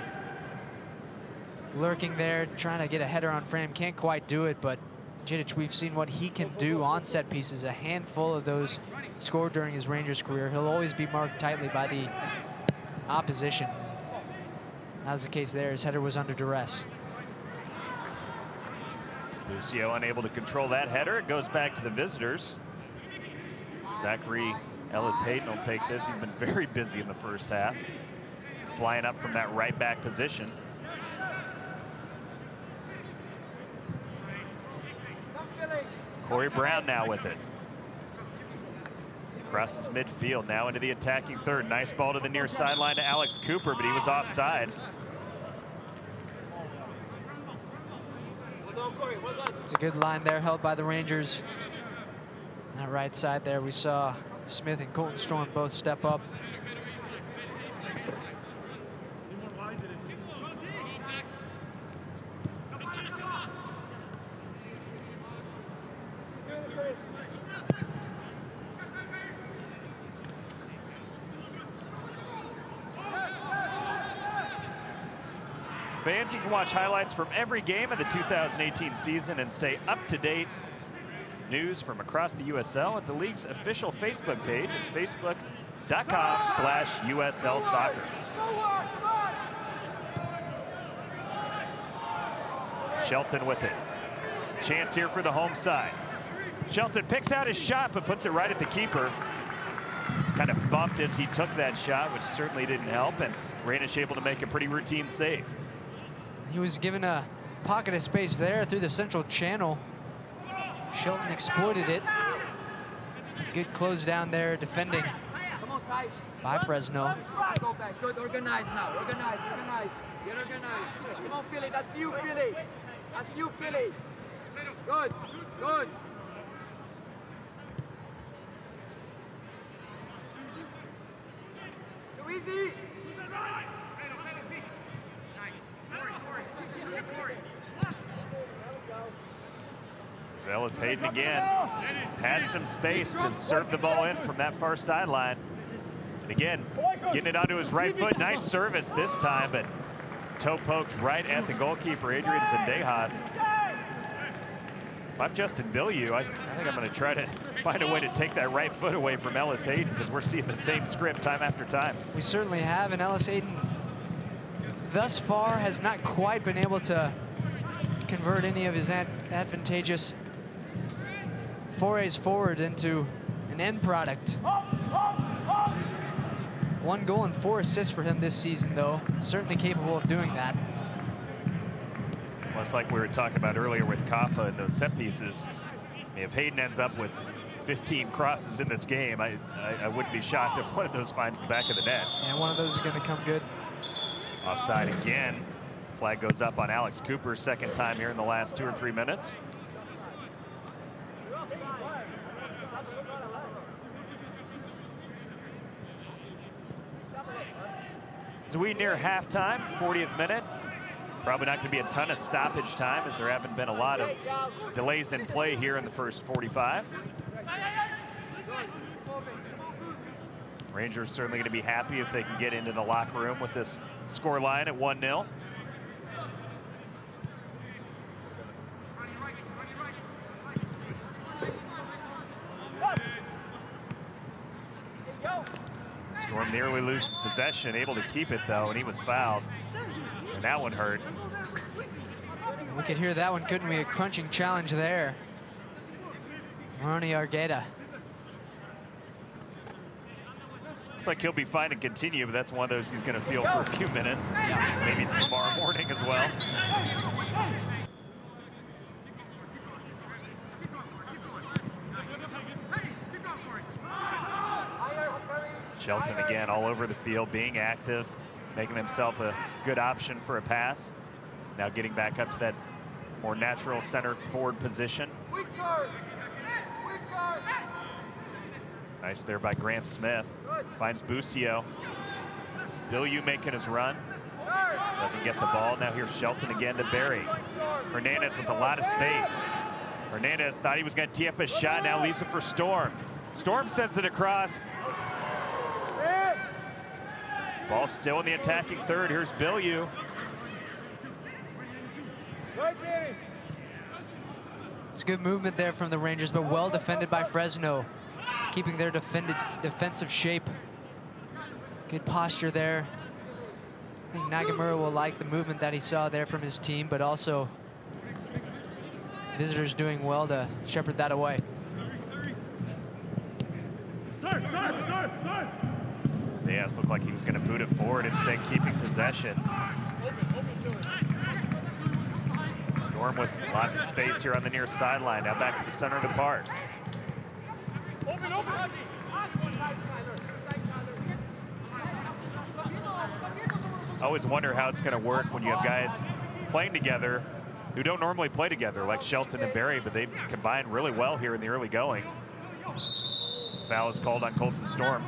lurking there, trying to get a header on frame. Can't quite do it, but Jedich, we've seen what he can do on set pieces. A handful of those scored during his Rangers career. He'll always be marked tightly by the opposition. That was the case there. His header was under duress. Busio unable to control that header. It goes back to the visitors. Zachary Ellis Hayden will take this. He's been very busy in the first half, flying up from that right back position. Corey Brown now with it. Crosses midfield, now into the attacking third. Nice ball to the near sideline to Alex Cooper, but he was offside. It's a good line there held by the Rangers. On that right side there, we saw Smith and Colton Storm both step up. Fans, you can watch highlights from every game of the 2018 season and stay up to date. News from across the USL at the league's official Facebook page. It's facebook.com/USL Soccer. Shelton with it. Chance here for the home side. Shelton picks out his shot, but puts it right at the keeper. Kind of bumped as he took that shot, which certainly didn't help, and Rainish able to make a pretty routine save. He was given a pocket of space there through the central channel. Shelton exploited it. Good close down there, defending by Fresno. Go back. Good. Organize now. Organize. Get organized. Come on, Philly. That's you, Philly. That's you, Philly. Good. Good. Too easy. Ellis Hayden again. He's had some space to serve the ball in from that far sideline. And again, getting it onto his right foot. Nice service this time, but toe poked right at the goalkeeper, Adrian Zendejas. If I'm Justin Bilyeu, I think I'm going to try to find a way to take that right foot away from Ellis Hayden, because we're seeing the same script time after time. We certainly have, and Ellis Hayden thus far has not quite been able to convert any of his advantageous forays forward into an end product. 1 goal and 4 assists for him this season, though. Certainly capable of doing that. Well, it's like we were talking about earlier with Kaffa and those set pieces. If Hayden ends up with 15 crosses in this game, I wouldn't be shocked if one of those finds the back of the net. And one of those is going to come good. Offside again. Flag goes up on Alex Cooper, second time here in the last 2 or 3 minutes. As we near halftime, 40th minute. Probably not going to be a ton of stoppage time, as there haven't been a lot of delays in play here in the first 45. Rangers certainly going to be happy if they can get into the locker room with this score line at 1-0. Storm nearly loses possession, able to keep it though, and he was fouled. And that one hurt. We could hear that one, couldn't we? A crunching challenge there. Ronnie Argueta. Looks like he'll be fine to continue, but that's one of those he's going to feel for a few minutes. Maybe tomorrow morning as well. Shelton again all over the field, being active, making himself a good option for a pass. Now getting back up to that more natural center forward position. Nice there by Graham Smith. Finds Busio. Bilyeu making his run. Doesn't get the ball. Now here's Shelton again to Barry. Hernandez with a lot of space. Hernandez thought he was going to tee up a shot. Now leaves it for Storm. Storm sends it across. Ball still in the attacking third. Here's Bilyeu. It's good movement there from the Rangers, but well defended by Fresno, keeping their defensive shape. Good posture there. I think Nagamura will like the movement that he saw there from his team, but also visitors doing well to shepherd that away. Diaz looked like he was going to boot it forward, instead keeping possession. Storm with lots of space here on the near sideline. Now back to the center of the park. I always wonder how it's going to work when you have guys playing together who don't normally play together, like Shelton and Barry, but they've combined really well here in the early going. Foul is called on Colton Storm.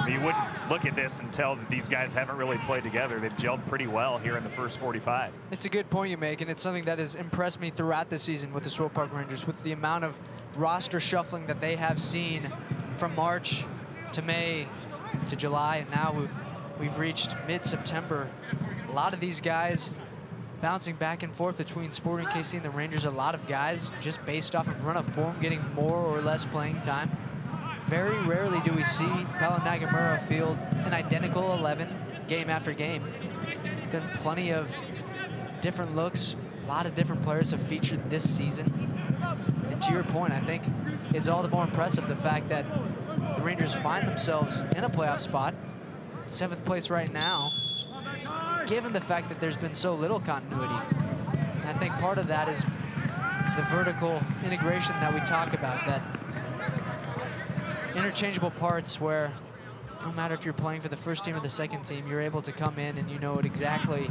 You wouldn't look at this and tell that these guys haven't really played together. They've gelled pretty well here in the first 45. It's a good point you make, and it's something that has impressed me throughout the season with the Swope Park Rangers, with the amount of roster shuffling that they have seen from March to May to July, and now we've reached mid-September. A lot of these guys bouncing back and forth between Sporting KC and the Rangers. A lot of guys just based off of run of form getting more or less playing time. Very rarely do we see Paulo Nagamura field an identical 11 game after game. Been plenty of different looks. A lot of different players have featured this season. And to your point, I think it's all the more impressive the fact that the Rangers find themselves in a playoff spot, 7th place right now, given the fact that there's been so little continuity. And I think part of that is the vertical integration that we talk about, that interchangeable parts where no matter if you're playing for the first team or the second team, you're able to come in and you know exactly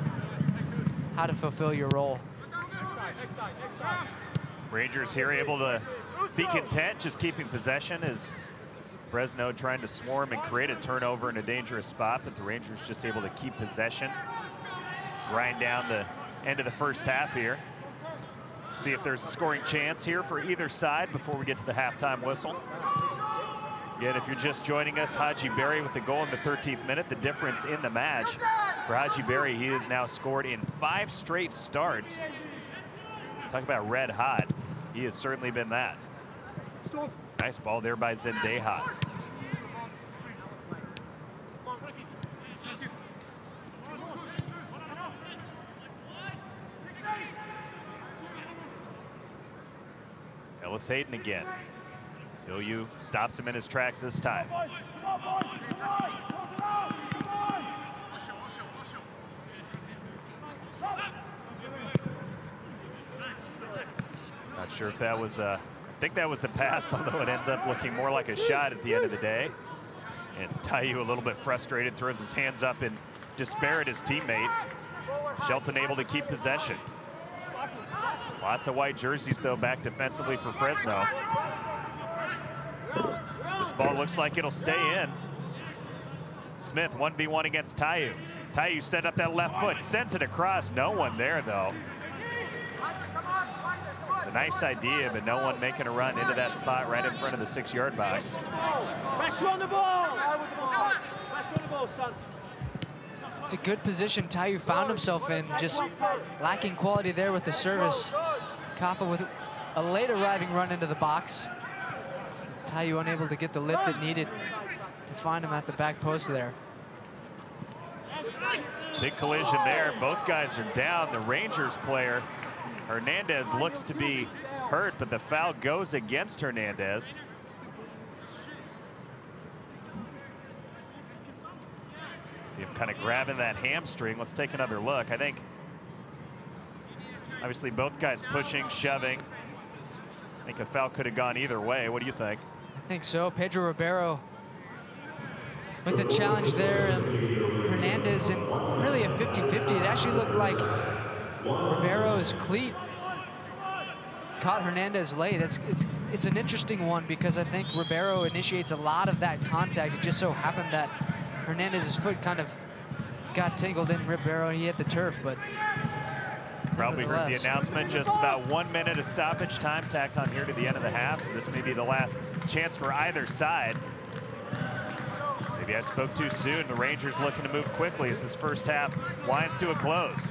how to fulfill your role. Rangers here able to be content, just keeping possession, as Fresno trying to swarm and create a turnover in a dangerous spot, but the Rangers just able to keep possession, grind down the end of the first half here. See if there's a scoring chance here for either side before we get to the halftime whistle. Again, if you're just joining us, Haji Berry with the goal in the 13th minute, the difference in the match. For Haji Berry, he has now scored in 5 straight starts. Talk about red hot. He has certainly been that. Nice ball there by Zendejas. Ellis Hayden again. Ilyu stops him in his tracks this time. Not sure if that was I think that was a pass, although it ends up looking more like a shot at the end of the day. And Taiyu a little bit frustrated, throws his hands up in despair at his teammate. Shelton able to keep possession. Lots of white jerseys, though, back defensively for Fresno. This ball looks like it'll stay in. Smith 1v1 against Taiyu. Taiyu set up that left foot, sends it across. No one there, though. A nice idea, but no one making a run into that spot right in front of the 6-yard box. Pressure on the ball! Pressure on the ball, son. It's a good position Taiyu found himself in, just lacking quality there with the service. Kaffa with a late arriving run into the box. Taiyu unable to get the lift it needed to find him at the back post there. Big collision there. Both guys are down. The Rangers player, Hernandez, looks to be hurt, but the foul goes against Hernandez. See him kind of grabbing that hamstring. Let's take another look. I think obviously both guys pushing, shoving. I think a foul could have gone either way. What do you think? I think so. Pedro Ribeiro with the challenge there, and Hernandez in really a 50-50. It actually looked like Ribeiro's cleat caught Hernandez late. It's an interesting one because I think Ribeiro initiates a lot of that contact. It just so happened that Hernandez's foot kind of got tangled in Ribeiro. He hit the turf, but probably heard the announcement. Just about 1 minute of stoppage time tacked on here to the end of the half, so this may be the last chance for either side. Maybe I spoke too soon. The Rangers looking to move quickly as this first half winds to a close.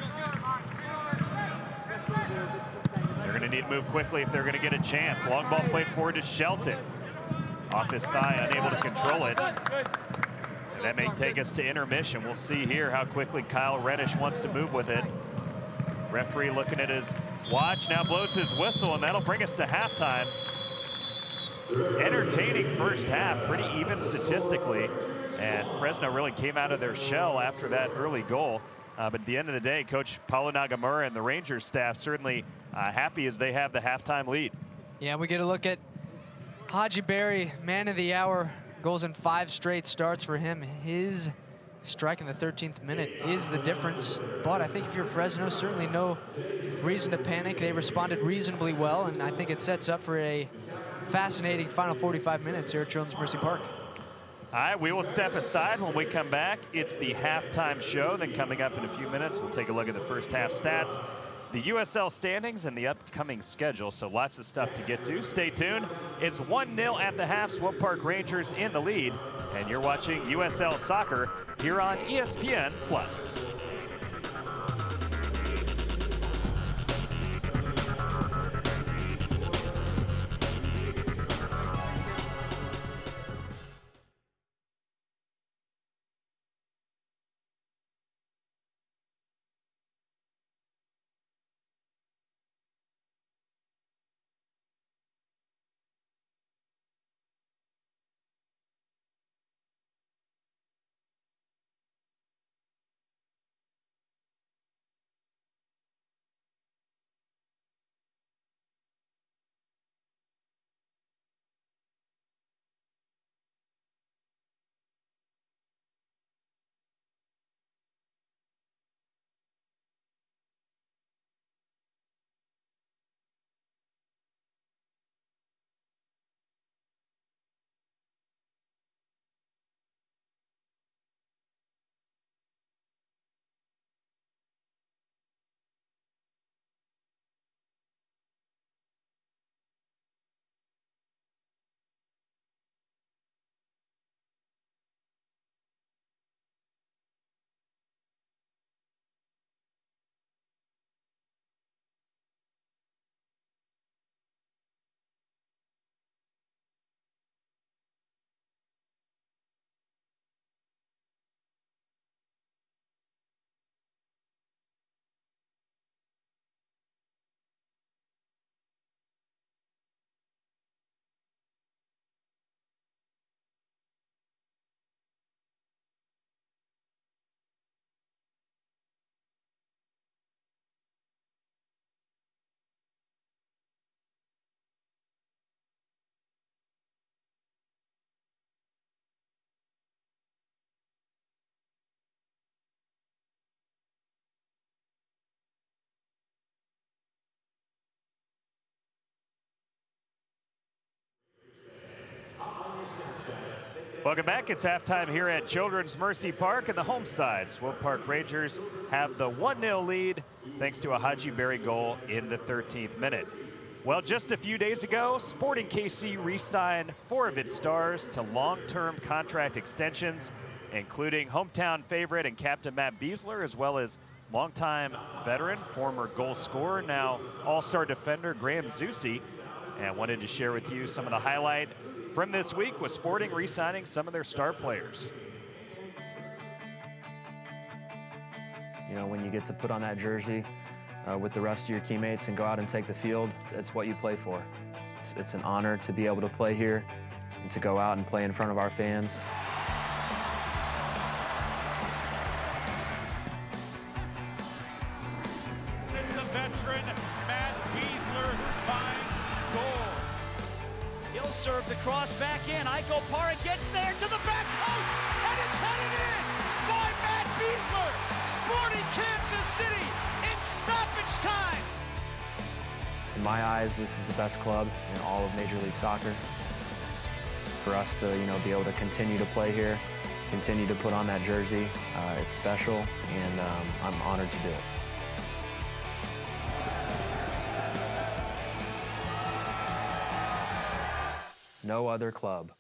They're going to need to move quickly if they're going to get a chance. Long ball played forward to Shelton. Off his thigh, unable to control it. And that may take us to intermission. We'll see here how quickly Kyle Reddish wants to move with it. Referee looking at his watch, now blows his whistle, and that'll bring us to halftime. Entertaining first half, pretty even statistically. And Fresno really came out of their shell after that early goal. But at the end of the day, Coach Paulo Nagamura and the Rangers staff certainly happy as they have the halftime lead. Yeah, we get a look at Haji Berry, man of the hour, goals in 5 straight starts for him. His strike in the 13th minute is the difference. But I think if you're Fresno, certainly no reason to panic. They responded reasonably well, and I think it sets up for a fascinating final 45 minutes here at Children's Mercy Park. All right, we will step aside. When we come back, it's the halftime show. Then coming up in a few minutes, we'll take a look at the first half stats, the USL standings, and the upcoming schedule. So lots of stuff to get to. Stay tuned. It's 1-0 at the half. Swope Park Rangers in the lead. And you're watching USL Soccer here on ESPN+. Welcome back. It's halftime here at Children's Mercy Park and the home side. Swope Park Rangers have the 1-0 lead thanks to a Haji Berry goal in the 13th minute. Well, just a few days ago, Sporting KC re-signed 4 of its stars to long-term contract extensions, including hometown favorite and captain Matt Beasler, as well as longtime veteran, former goal scorer, now all-star defender Graham Zusi. And I wanted to share with you some of the highlight from this week with Sporting re-signing some of their star players. You know, when you get to put on that jersey with the rest of your teammates and go out and take the field, it's what you play for. It's an honor to be able to play here and to go out and play in front of our fans. It's the veteran Matt Beasler who finds goal. He'll serve the cross back in. Iko Parra gets there to the back post, and it's headed in by Matt Beasler. Sporting Kansas City in stoppage time. In my eyes, this is the best club in all of Major League Soccer. For us to, be able to continue to play here, continue to put on that jersey, it's special, and I'm honored to do it. No other club.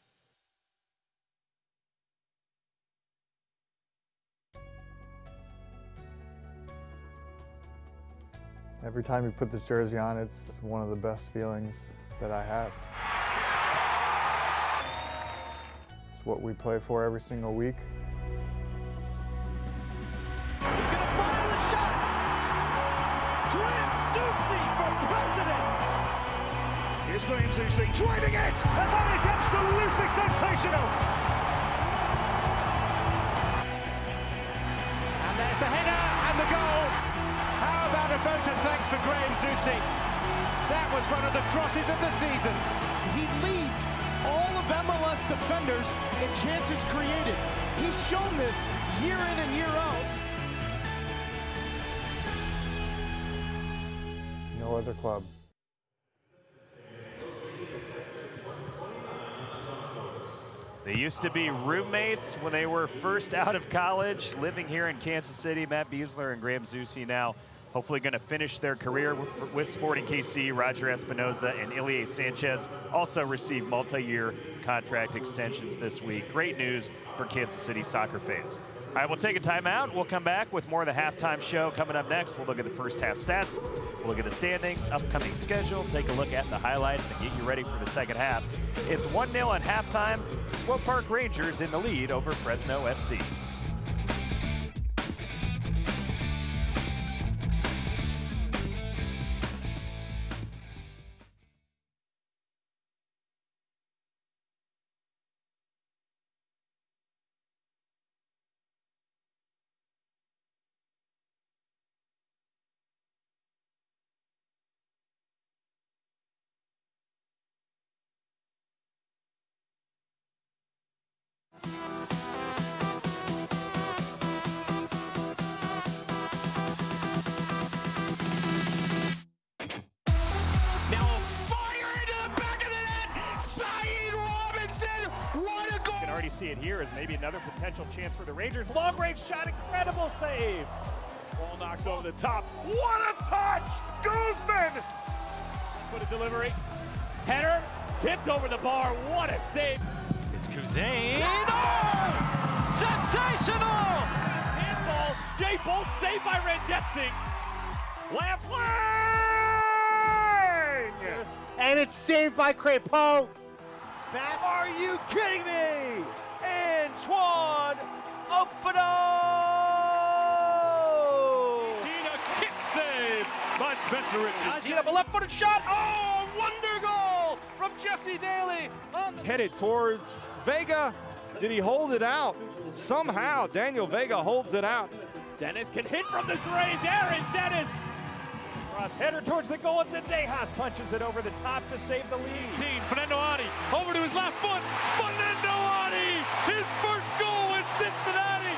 Every time you put this jersey on, it's one of the best feelings that I have. It's what we play for every single week. He's going to fire the shot. Graham Zusi for president. Here's Graham Zusi driving it, and that is absolutely sensational. And there's the header and the goal. How about a vote of thanks for Graham Zusi? That was one of the crosses of the season. He leads all of MLS defenders in chances created. He's shown this year in and year out. No other club. They used to be roommates when they were first out of college, living here in Kansas City. Matt Beasler and Graham Zusi now hopefully going to finish their career with Sporting KC. Roger Espinoza and Ilie Sanchez also received multi-year contract extensions this week. Great news for Kansas City soccer fans. All right, we'll take a timeout. We'll come back with more of the halftime show coming up next. We'll look at the first half stats, we'll look at the standings, upcoming schedule, take a look at the highlights, and get you ready for the second half. It's 1-0 at halftime. Swope Park Rangers in the lead over Fresno FC. See it here as maybe another potential chance for the Rangers. Long range shot, incredible save. Ball knocked over the top. What a touch! Guzman! Put a delivery. Header, tipped over the bar. What a save. It's Kuzane. Oh! Sensational! Handball. Jay Bolt saved by Ranjitsingh. Lance Lang! And it's saved by Crepeau. Are you kidding me? Antoine Opano! Tina kick save by Spencer Richards. Tina, a left-footed shot. Oh, wonder goal from Jesse Daly. Headed towards Vega. Did he hold it out? Somehow Daniel Vega holds it out. Dennis can hit from this range. Aaron Dennis. Cross header towards the goal. It's Dejas punches it over the top to save the lead. Fernando Adi over to his left foot. Fernando Adi, his first goal in Cincinnati.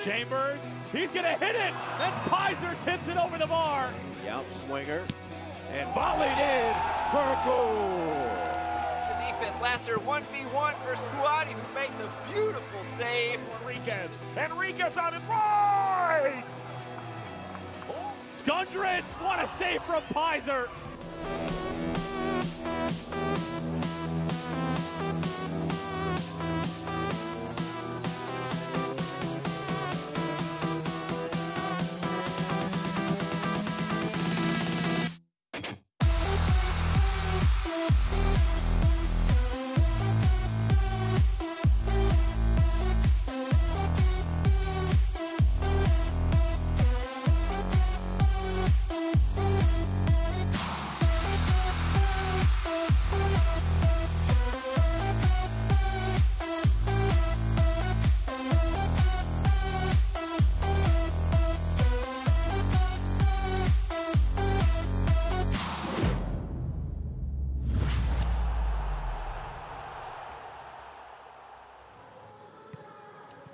Chambers, he's going to hit it. And Pizer tips it over the bar. The outswinger and volleyed in for a goal. The defense, last answer. 1v1 versus Puati, who makes a beautiful save. Enriquez on his right! Skundrich, what a save from Pizer!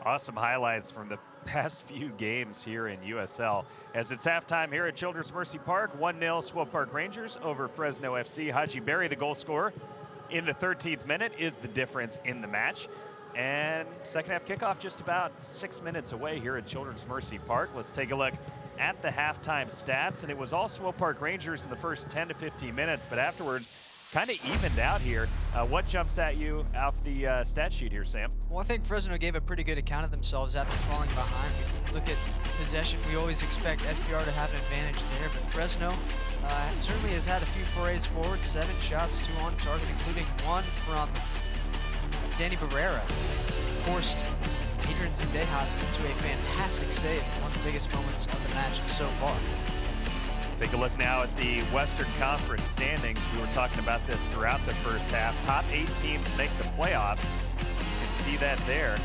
Awesome highlights from the past few games here in USL. As it's halftime here at Children's Mercy Park, 1-0 Swope Park Rangers over Fresno FC. Haji Berry, the goal scorer, in the 13th minute is the difference in the match. And second half kickoff just about 6 minutes away here at Children's Mercy Park. Let's take a look at the halftime stats. And it was all Swope Park Rangers in the first 10 to 15 minutes, but afterwards, kind of evened out here. What jumps at you off the stat sheet here, Sam? Well, I think Fresno gave a pretty good account of themselves after falling behind. We look at possession, we always expect SPR to have an advantage there, but Fresno certainly has had a few forays forward, 7 shots, 2 on target, including 1 from Danny Barrera. Forced Adrian Zendejas into a fantastic save, one of the biggest moments of the match so far. Take a look now at the Western Conference standings. We were talking about this throughout the first half. Top 8 teams make the playoffs. You can see that there.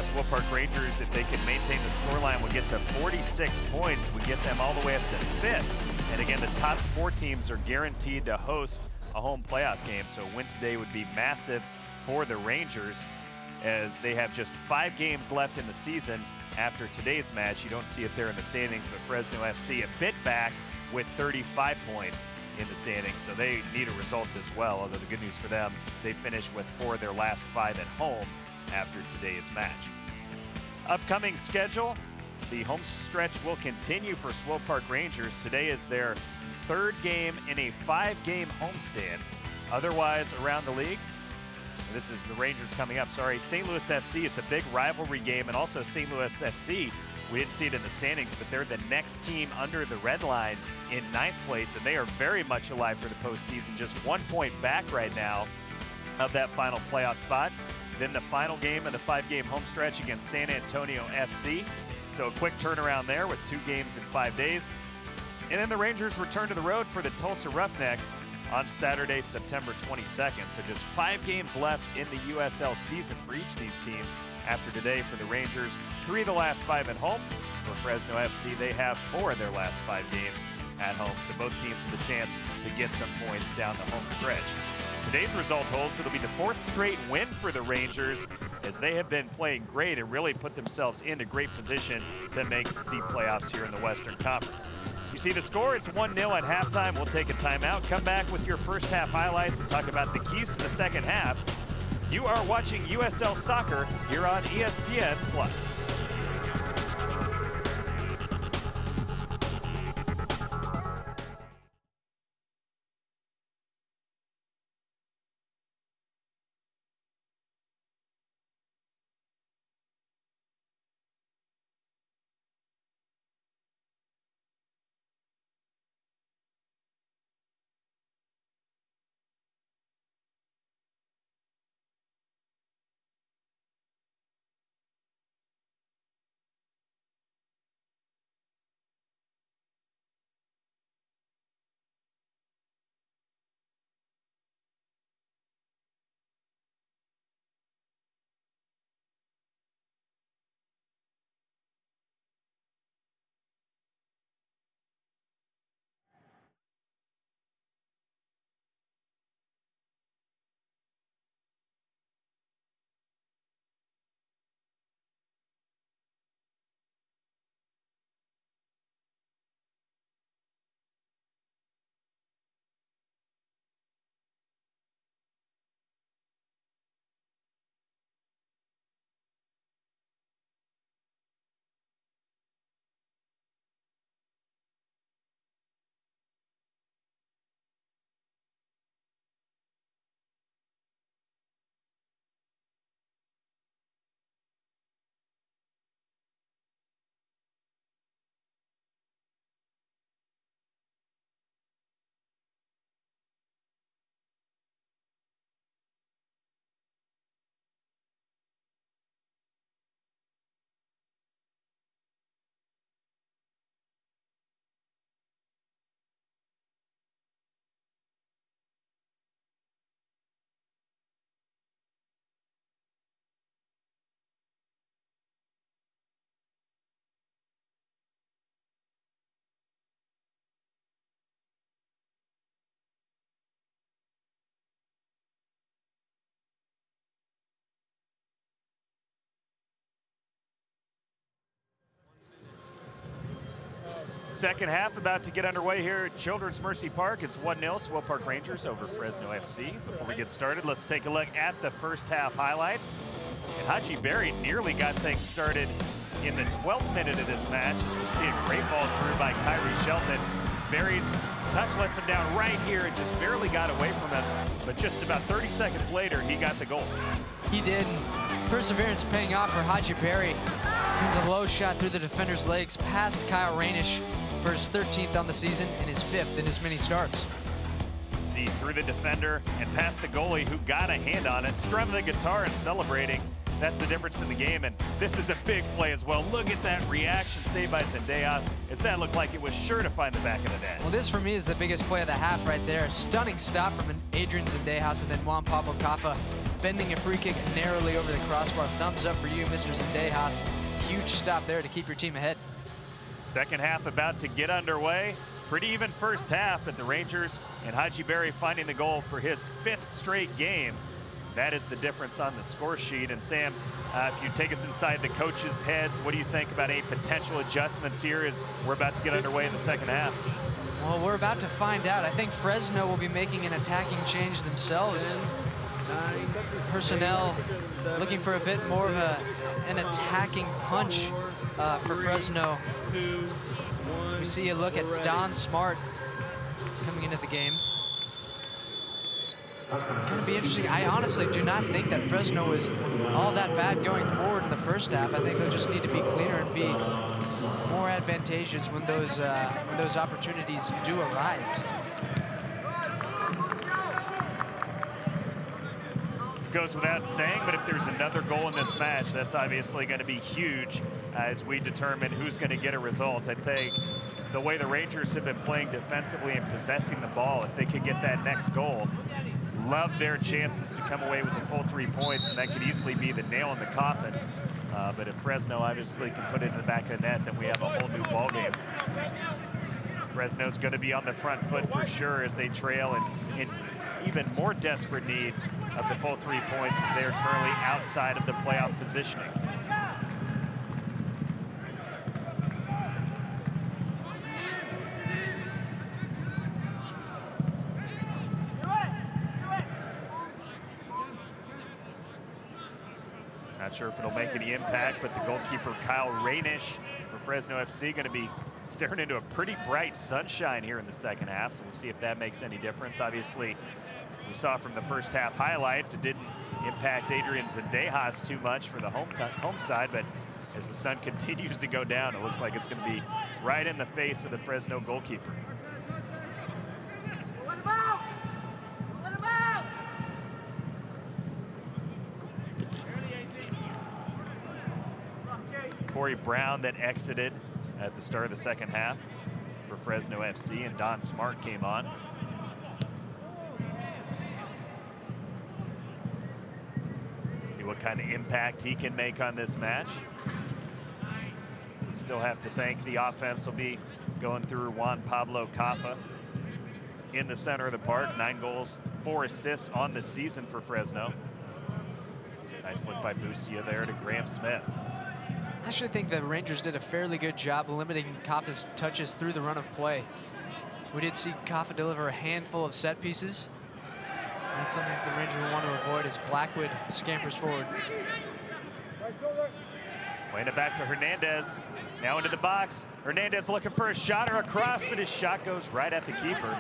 Swope Park Rangers, if they can maintain the scoreline, will get to 46 points. We get them all the way up to 5th. And again, the top 4 teams are guaranteed to host a home playoff game. So a win today would be massive for the Rangers, as they have just 5 games left in the season after today's match. You don't see it there in the standings, but Fresno FC a bit back with 35 points in the standings, so they need a result as well, although the good news for them, they finished with 4 of their last 5 at home after today's match. Upcoming schedule, the home stretch will continue for Swope Park Rangers. Today is their 3rd game in a 5-game homestand. Otherwise, around the league, this is the Rangers coming up, St. Louis FC, it's a big rivalry game, and also St. Louis FC, we didn't see it in the standings, but they're the next team under the red line in 9th place, and they are very much alive for the postseason, just 1 point back right now of that final playoff spot. Then the final game of the 5-game home stretch against San Antonio FC. So a quick turnaround there with 2 games in 5 days. And then the Rangers return to the road for the Tulsa Roughnecks on Saturday, September 22nd. So just 5 games left in the USL season for each of these teams. After today for the Rangers, 3 of the last 5 at home. For Fresno FC, they have 4 of their last 5 games at home. So both teams with a chance to get some points down the home stretch. Today's result holds. It'll be the 4th straight win for the Rangers, as they have been playing great and really put themselves into great position to make the playoffs here in the Western Conference. You see the score, it's 1-0 at halftime. We'll take a timeout, come back with your first half highlights and talk about the keys to the second half. You are watching USL Soccer here on ESPN+. Second half about to get underway here at Children's Mercy Park. It's 1-0 Swope Park Rangers over Fresno FC. Before we get started, let's take a look at the first half highlights. And Haji Berry nearly got things started in the 12th minute of this match. As we'll see a great ball through by Kyrie Shelton. Berry's touch lets him down right here and just barely got away from him. But just about 30 seconds later, he got the goal. He did. Perseverance paying off for Haji Berry. Sends a low shot through the defender's legs past Kyle Rainish for his 13th on the season and his 5th in as many starts. See, through the defender and past the goalie who got a hand on it, strumming the guitar and celebrating. That's the difference in the game, and this is a big play as well. Look at that reaction saved by Zendejas, as that looked like it was sure to find the back of the net. Well, this for me is the biggest play of the half right there. A stunning stop from Adrian Zendejas, and then Juan Pablo Caffa bending a free kick narrowly over the crossbar. Thumbs up for you, Mr. Zendejas. Huge stop there to keep your team ahead. Second half about to get underway. Pretty even first half, but the Rangers and Haji Berry finding the goal for his 5th straight game. That is the difference on the score sheet. And Sam, if you take us inside the coaches' heads, what do you think about any potential adjustments here as we're about to get underway in the second half? Well, we're about to find out. I think Fresno will be making an attacking change themselves. Personnel looking for a bit more of an attacking punch for Fresno. We see a look at Don Smart coming into the game. It's going to be interesting. I honestly do not think that Fresno is all that bad going forward in the first half. I think they'll just need to be cleaner and be more advantageous when those opportunities do arise. This goes without saying, but if there's another goal in this match, that's obviously going to be huge as we determine who's going to get a result. I think the way the Rangers have been playing defensively and possessing the ball, if they could get that next goal, love their chances to come away with the full 3 points, and that could easily be the nail in the coffin. But if Fresno obviously can put it in the back of the net, then we have a whole new ball game. Fresno's going to be on the front foot for sure as they trail and in even more desperate need of the full 3 points as they are currently outside of the playoff positioning. Not sure if it'll make any impact, but the goalkeeper, Kyle Rainish for Fresno FC, going to be staring into a pretty bright sunshine here in the second half, so we'll see if that makes any difference. Obviously, we saw from the first half highlights, it didn't impact Adrian Zendejas too much for the home side, but as the sun continues to go down, it looks like it's going to be right in the face of the Fresno goalkeeper. Corey Brown that exited at the start of the second half for Fresno FC, and Don Smart came on. See what kind of impact he can make on this match. Still have to thank the offense will be going through Juan Pablo Caffa in the center of the park. 9 goals, 4 assists on the season for Fresno. Nice look by Busia there to Graham Smith. I actually think the Rangers did a fairly good job limiting Caffa's touches through the run of play. We did see Caffa deliver a handful of set pieces. That's something that the Rangers will want to avoid as Blackwood scampers forward. Playing it back to Hernandez. Now into the box. Hernandez looking for a shot or a cross, but his shot goes right at the keeper.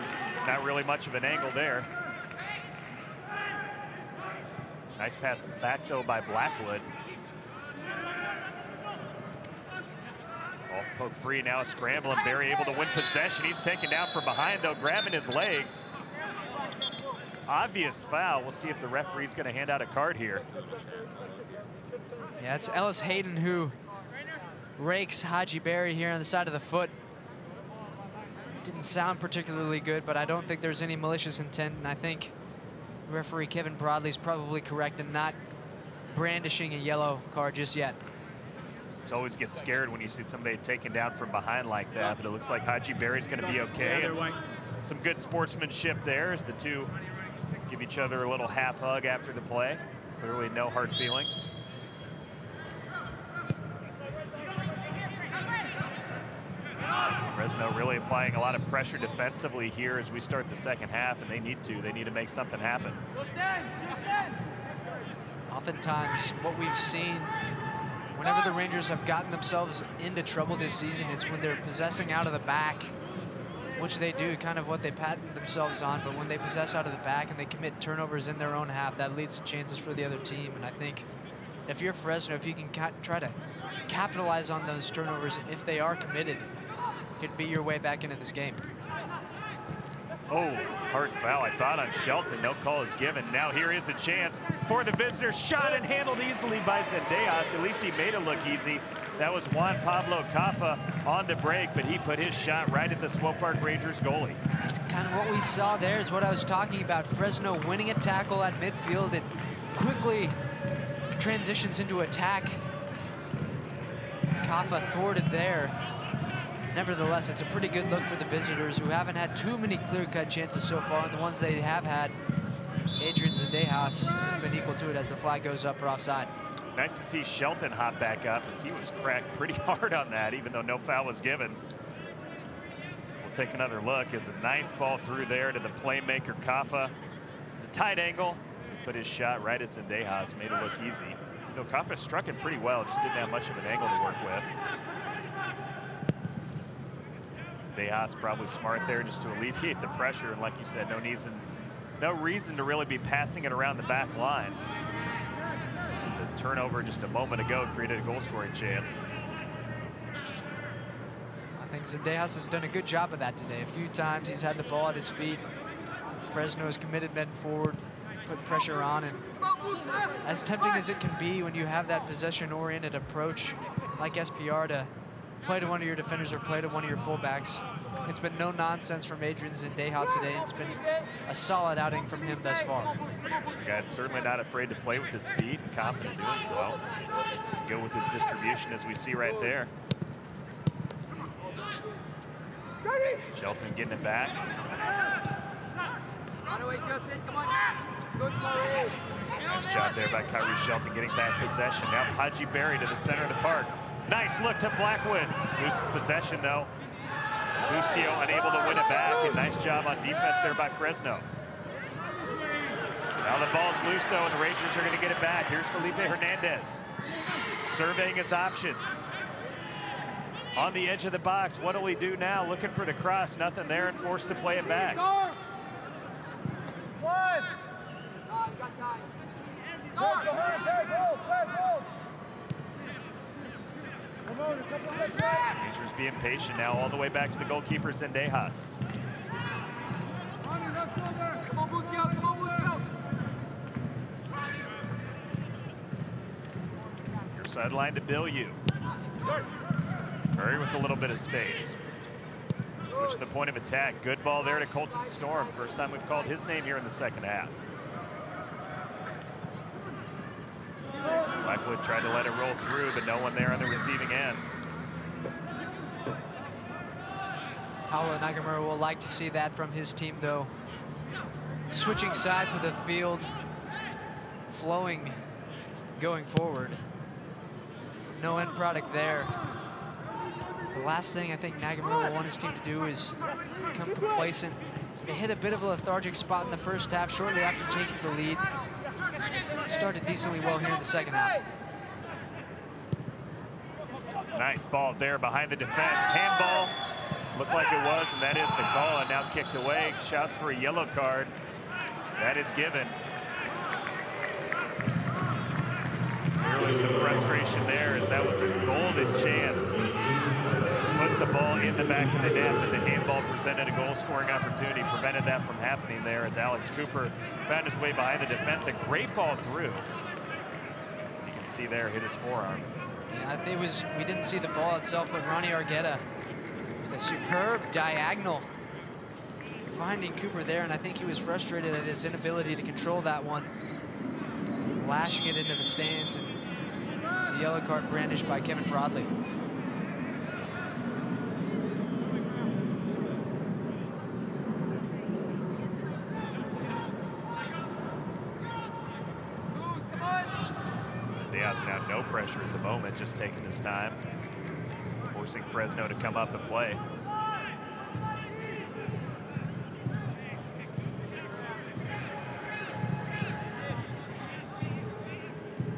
Not really much of an angle there. Nice pass back, though, by Blackwood. Off poke free, now a scramble, and Berry able to win possession. He's taken down from behind, though, grabbing his legs. Obvious foul. We'll see if the referee's going to hand out a card here. Yeah, it's Ellis Hayden who rakes Haji Berry here on the side of the foot. Didn't sound particularly good, but I don't think there's any malicious intent, and I think referee Kevin Broadley's probably correct in not brandishing a yellow card just yet. You always get scared when you see somebody taken down from behind like that, but it looks like Haji Berry's going to be okay. And some good sportsmanship there as the two give each other a little half hug after the play. Clearly no hard feelings. Fresno really applying a lot of pressure defensively here as we start the second half, and they need to make something happen. Oftentimes, what we've seen whenever the Rangers have gotten themselves into trouble this season, it's when they're possessing out of the back, which they do, kind of what they patent themselves on. But when they possess out of the back and they commit turnovers in their own half, that leads to chances for the other team. And I think if you're Fresno, if you can try to capitalize on those turnovers, if they are committed, it could be your way back into this game. Oh, hard foul, I thought, on Shelton. No call is given. Now here is a chance for the visitors. Shot and handled easily by Zendejas. At least he made it look easy. That was Juan Pablo Caffa on the break, but he put his shot right at the Swope Park Rangers goalie. That's kind of what we saw there, is what I was talking about. Fresno winning a tackle at midfield and quickly transitions into attack. Caffa thwarted there. Nevertheless, it's a pretty good look for the visitors, who haven't had too many clear-cut chances so far, and the ones they have had, Adrian Zendejas has been equal to it as the flag goes up for offside. Nice to see Shelton hop back up, as he was cracked pretty hard on that, even though no foul was given. We'll take another look. It's a nice ball through there to the playmaker, Caffa. It's a tight angle. He put his shot right at Zendejas, made it look easy. Though Caffa struck him pretty well, just didn't have much of an angle to work with. Zendejas probably smart there just to alleviate the pressure, and like you said, no reason to really be passing it around the back line. As a turnover just a moment ago created a goal-scoring chance. I think Zendejas has done a good job of that today. A few times he's had the ball at his feet. Fresno has committed men forward, put pressure on, and as tempting as it can be when you have that possession-oriented approach like SPR to play to one of your defenders or play to one of your fullbacks, it's been no nonsense from Adrian Zendejas today. It's been a solid outing from him thus far. The guy's certainly not afraid to play with his feet and confident doing so. Go with his distribution, as we see right there. Shelton getting it back. Nice job there by Kyrie Shelton getting back possession. Now Haji Berry to the center of the park. Nice look to Blackwood. Loses possession though. Lucio unable to win it back, and nice job on defense there by Fresno. Now the ball's loose though, and the Rangers are going to get it back. Here's Felipe Hernandez surveying his options. On the edge of the box, what will he do now? Looking for the cross, nothing there, and forced to play it back. Rangers being patient now, all the way back to the goalkeeper, Zendejas. Your sideline to Bill Yu. Murray with a little bit of space. Switch to the point of attack. Good ball there to Colton Storm. First time we've called his name here in the second half. Blackwood tried to let it roll through, but no one there on the receiving end. Paulo Nagamura will like to see that from his team, though. Switching sides of the field, flowing, going forward. No end product there. The last thing I think Nagamura will want his team to do is become complacent. They hit a bit of a lethargic spot in the first half shortly after taking the lead. Started decently well here in the second half. Nice ball there behind the defense. Handball looked like it was, and that is the call, and now kicked away. Shouts for a yellow card. That is given. Clearly some frustration there, as that was a golden chance to put the ball in the back of the net, but the handball presented a goal-scoring opportunity, prevented that from happening there as Alex Cooper found his way behind the defense. A great ball through. You can see there, hit his forearm. Yeah, I think it was, we didn't see the ball itself, but Ronnie Argueta with a superb diagonal finding Cooper there, and I think he was frustrated at his inability to control that one, lashing it into the stands, and it's a yellow card brandished by Kevin Broadley. Now no pressure at the moment, just taking his time, forcing Fresno to come up and play.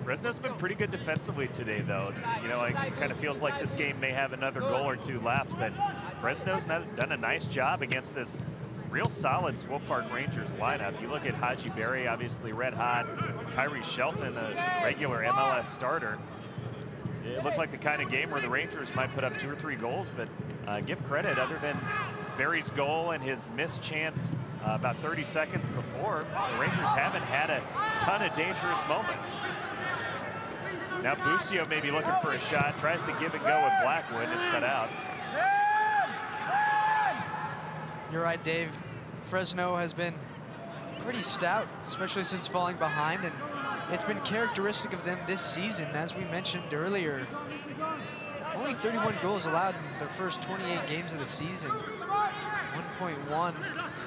Fresno's been pretty good defensively today, though. You know, it kind of feels like this game may have another goal or two left, but Fresno's done a nice job against this real solid Swope Park Rangers lineup. You look at Haji Berry, obviously red hot. Kyrie Shelton, a regular MLS starter. It looked like the kind of game where the Rangers might put up 2 or 3 goals, but give credit, other than Berry's goal and his missed chance about 30 seconds before, the Rangers haven't had a ton of dangerous moments. Now Busio may be looking for a shot, tries to give and go with Blackwood, it's cut out. You're right, Dave. Fresno has been pretty stout, especially since falling behind, and it's been characteristic of them this season. As we mentioned earlier, only 31 goals allowed in their first 28 games of the season, 1.1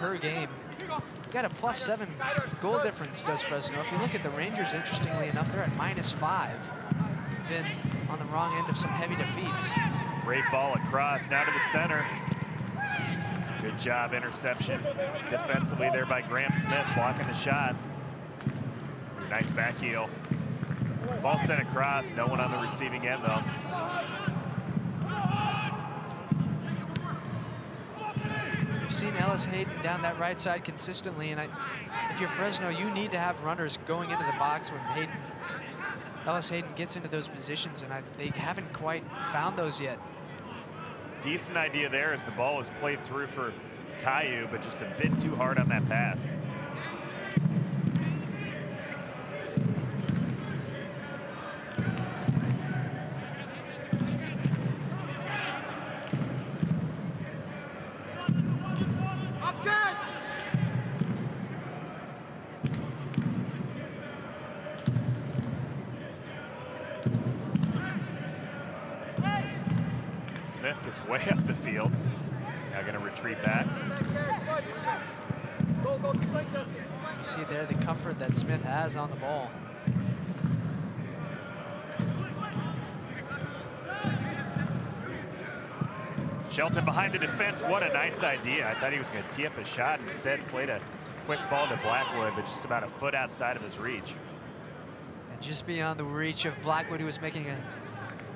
per game. You got a +7 goal difference, does Fresno. If you look at the Rangers, interestingly enough, they're at -5. Been on the wrong end of some heavy defeats. Great ball across, now to the center. Good job, interception defensively there by Graham Smith, blocking the shot. Nice back heel. Ball sent across, no one on the receiving end, though. We've seen Ellis Hayden down that right side consistently, and if you're Fresno, you need to have runners going into the box when Ellis Hayden gets into those positions, and they haven't quite found those yet. Decent idea there as the ball was played through for Tayu, but just a bit too hard on that pass. Gets way up the field. Now going to retreat back. You see there the comfort that Smith has on the ball. Shelton behind the defense. What a nice idea. I thought he was going to tee up a shot. Instead, played a quick ball to Blackwood, but just about a foot outside of his reach. And just beyond the reach of Blackwood, who was making a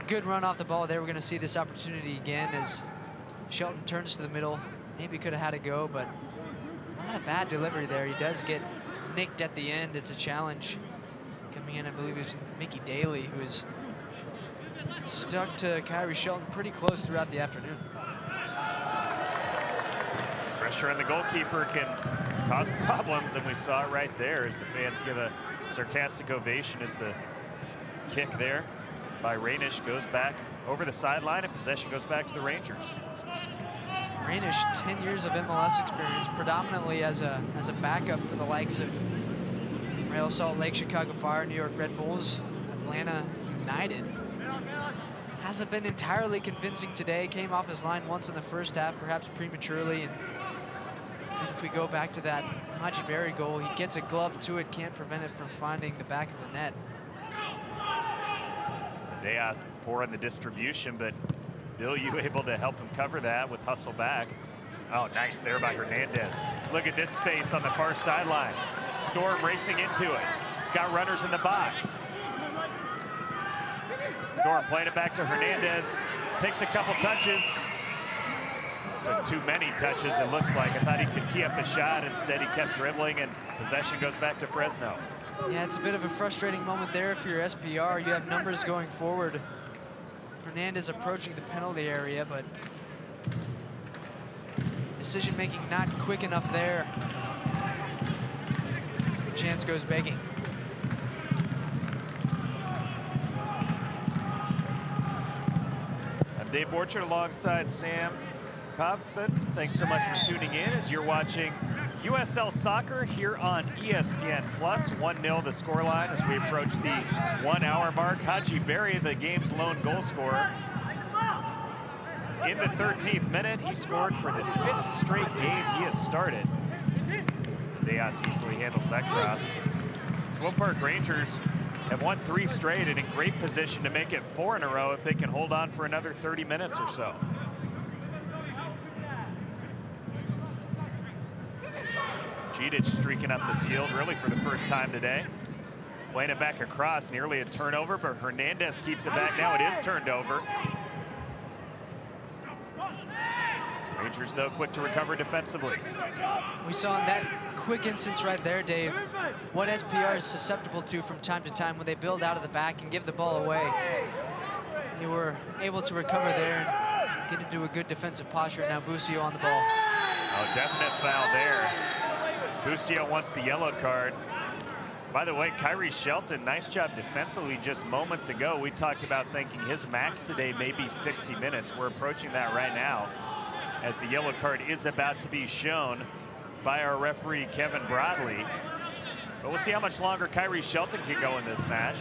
good run off the ball there. We're going to see this opportunity again as Shelton turns to the middle. Maybe could have had a go, but not a bad delivery there. He does get nicked at the end. It's a challenge. Coming in, I believe it was Mickey Daly, who is stuck to Kyrie Shelton pretty close throughout the afternoon. Pressure on the goalkeeper can cause problems, and we saw it right there as the fans give a sarcastic ovation as the kick there by Rainish goes back over the sideline, and possession goes back to the Rangers. Rainish, 10 years of MLS experience, predominantly as a backup for the likes of Real Salt Lake, Chicago Fire, New York Red Bulls, Atlanta United. Hasn't been entirely convincing today. Came off his line once in the first half, perhaps prematurely. And if we go back to that Haji Berry goal, he gets a glove to it, can't prevent it from finding the back of the net. Deas poor in the distribution, but Bill, you able to help him cover that with hustle back. Oh, nice there by Hernandez. Look at this space on the far sideline. Storm racing into it. He's got runners in the box. Storm playing it back to Hernandez. Takes a couple touches. Took too many touches, it looks like. I thought he could tee up a shot. Instead, he kept dribbling, and possession goes back to Fresno. Yeah, it's a bit of a frustrating moment there if you're SPR. You have numbers going forward. Hernandez approaching the penalty area, but decision-making not quick enough there. The chance goes begging. I'm Dave Borchert alongside Sam Cobsman. Thanks so much for tuning in as you're watching USL Soccer here on ESPN+. 1-0 the scoreline as we approach the 1 hour mark. Haji Berry, the game's lone goal scorer. In the 13th minute, he scored for the 5th straight game he has started. Deas easily handles that cross. Swope Park Rangers have won 3 straight and in great position to make it 4 in a row if they can hold on for another 30 minutes or so. Cheetich streaking up the field really for the first time today. Playing it back across, nearly a turnover, but Hernandez keeps it back. Now it is turned over. Rangers, though, quick to recover defensively. We saw in that quick instance right there, Dave, what SPR is susceptible to from time to time when they build out of the back and give the ball away. They were able to recover there and get into a good defensive posture. Now Busio on the ball. Oh, definite foul there. Busio wants the yellow card. By the way, Kyrie Shelton, nice job defensively just moments ago. We talked about thinking his max today may be 60 minutes. We're approaching that right now as the yellow card is about to be shown by our referee, Kevin Broadley. But we'll see how much longer Kyrie Shelton can go in this match.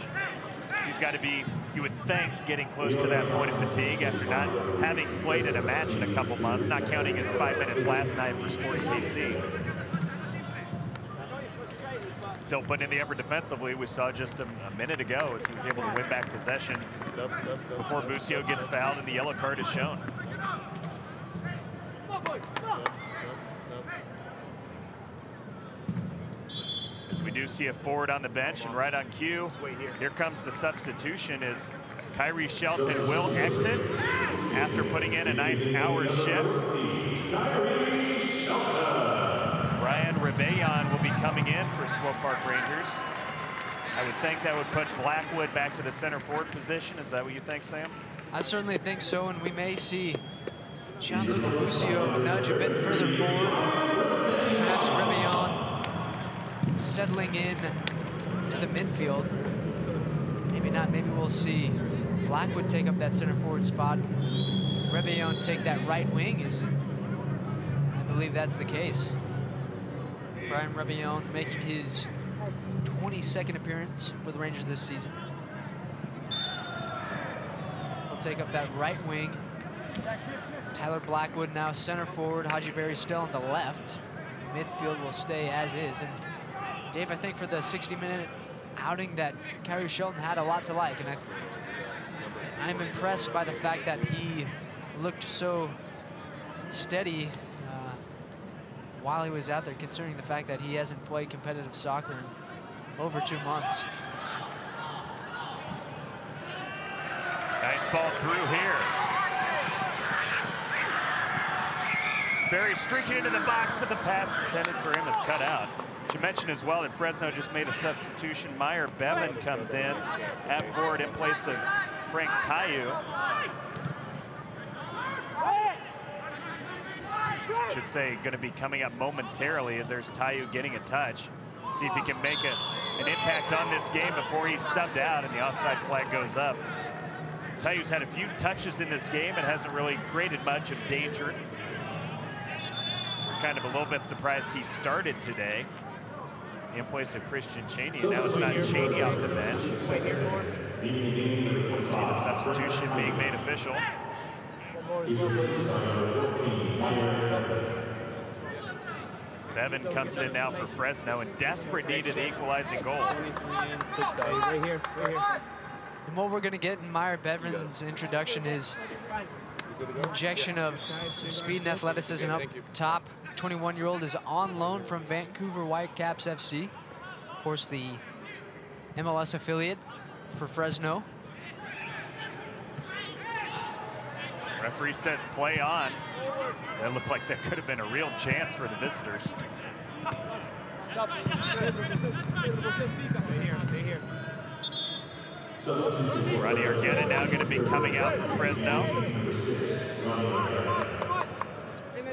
He's got to be, you would think, getting close to that point of fatigue after not having played in a match in a couple months, not counting his 5 minutes last night for Sporting KC. Still putting in the effort defensively. We saw just a minute ago as he was able to win back possession before Busio gets fouled and the yellow card is shown. As we do see a forward on the bench and right on cue, here comes the substitution as Kyrie Shelton will exit after putting in a nice hour shift. Brian Rebellon will be coming in for Swope Park Rangers. I would think that would put Blackwood back to the center forward position. Is that what you think, Sam? I certainly think so, and we may see Gianluca Busio nudge a bit further forward. Perhaps Rebellon settling in to the midfield. Maybe not. Maybe we'll see Blackwood take up that center forward spot. Rebellon take that right wing. I believe that's the case. Brian Rebellon making his 22nd appearance for the Rangers this season. He'll take up that right wing. Tyler Blackwood now center forward. Haji Berry still on the left. Midfield will stay as is. And Dave, I think for the 60-minute outing that Kyrie Shelton had a lot to like. And I'm impressed by the fact that he looked so steady while he was out there, considering the fact that he hasn't played competitive soccer in over 2 months. Nice ball through here. Berry streaking into the box, but the pass intended for him is cut out. Should mention as well that Fresno just made a substitution. Meyer Bevan comes in at forward in place of Frank Tayu. Should say going to be coming up momentarily as there's Tayu getting a touch. See if he can make an impact on this game before he's subbed out and the offside flag goes up. Tayu's had a few touches in this game and hasn't really created much of danger. We're kind of a little bit surprised he started today in place of Christian Cheney. And now it's not Cheney off the bench. See the substitution being made official. Bevan comes in now for Fresno in desperate need of the equalizing goal. Right here. And what we're going to get in Meyer Bevan's introduction is injection of some speed and athleticism up top. 21-year-old is on loan from Vancouver Whitecaps FC. Of course, the MLS affiliate for Fresno. Referee says play on. That looked like that could have been a real chance for the visitors. Ronnie Argueta now going to be coming out for Fresno.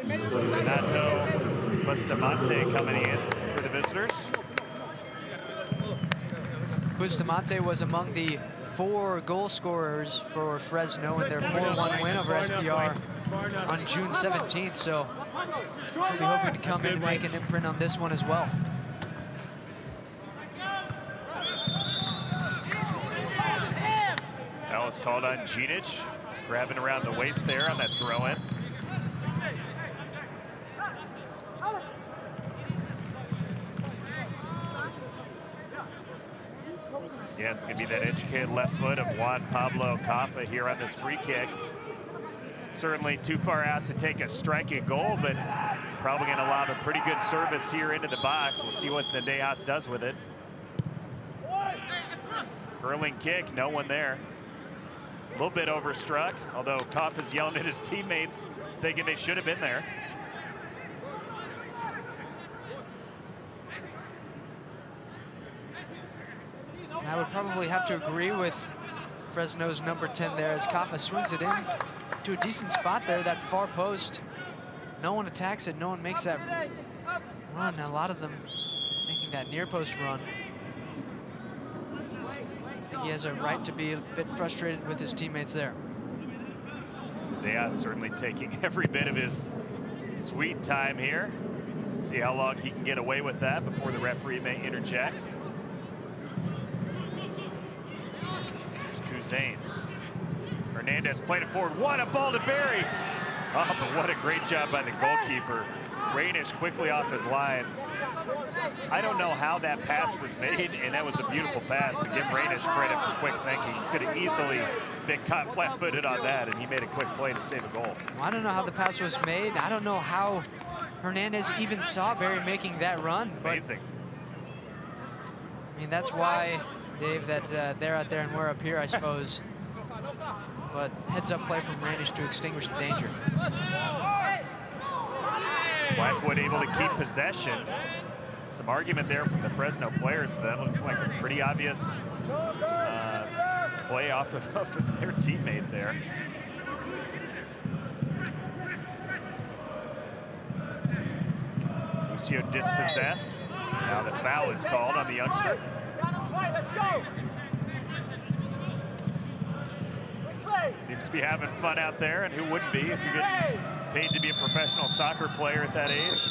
Renato Bustamante coming in for the visitors. Bustamante was among the 4 goal scorers for Fresno in their 4-1 win over SPR on June 17th. So we'll be hoping to come in and make an imprint on this one as well. That was called on Genic, grabbing around the waist there on that throw-in. Yeah, it's going to be that educated left foot of Juan Pablo Caffa here on this free kick. Certainly too far out to take a striking goal, but probably going to allow a pretty good service here into the box. We'll see what Zendejas does with it. Curling kick, no one there. A little bit overstruck, although Koff is yelling at his teammates, thinking they should have been there. I would probably have to agree with Fresno's number 10 there as Kaffa swings it in to a decent spot there, that far post. No one attacks it, no one makes that run. A lot of them making that near post run. I think he has a right to be a bit frustrated with his teammates there. Yeah, certainly taking every bit of his sweet time here. See how long he can get away with that before the referee may interject. Zane. Hernandez played it forward. What a ball to Barry. Oh, but what a great job by the goalkeeper. Rainish quickly off his line. I don't know how that pass was made, and that was a beautiful pass. To give Rainish credit for quick thinking. He could have easily been caught flat-footed on that, and he made a quick play to save a goal. Well, I don't know how the pass was made. I don't know how Hernandez even saw Barry making that run. Amazing. I mean, that's why, Dave, that they're out there and we're up here, I suppose. But heads-up play from Rainish to extinguish the danger. Blackwood able to keep possession. Some argument there from the Fresno players, but that looked like a pretty obvious play off of their teammate there. Lucio dispossessed. Now the foul is called on the youngster. Let's go. Seems to be having fun out there, and who wouldn't be if you're getting paid to be a professional soccer player at that age?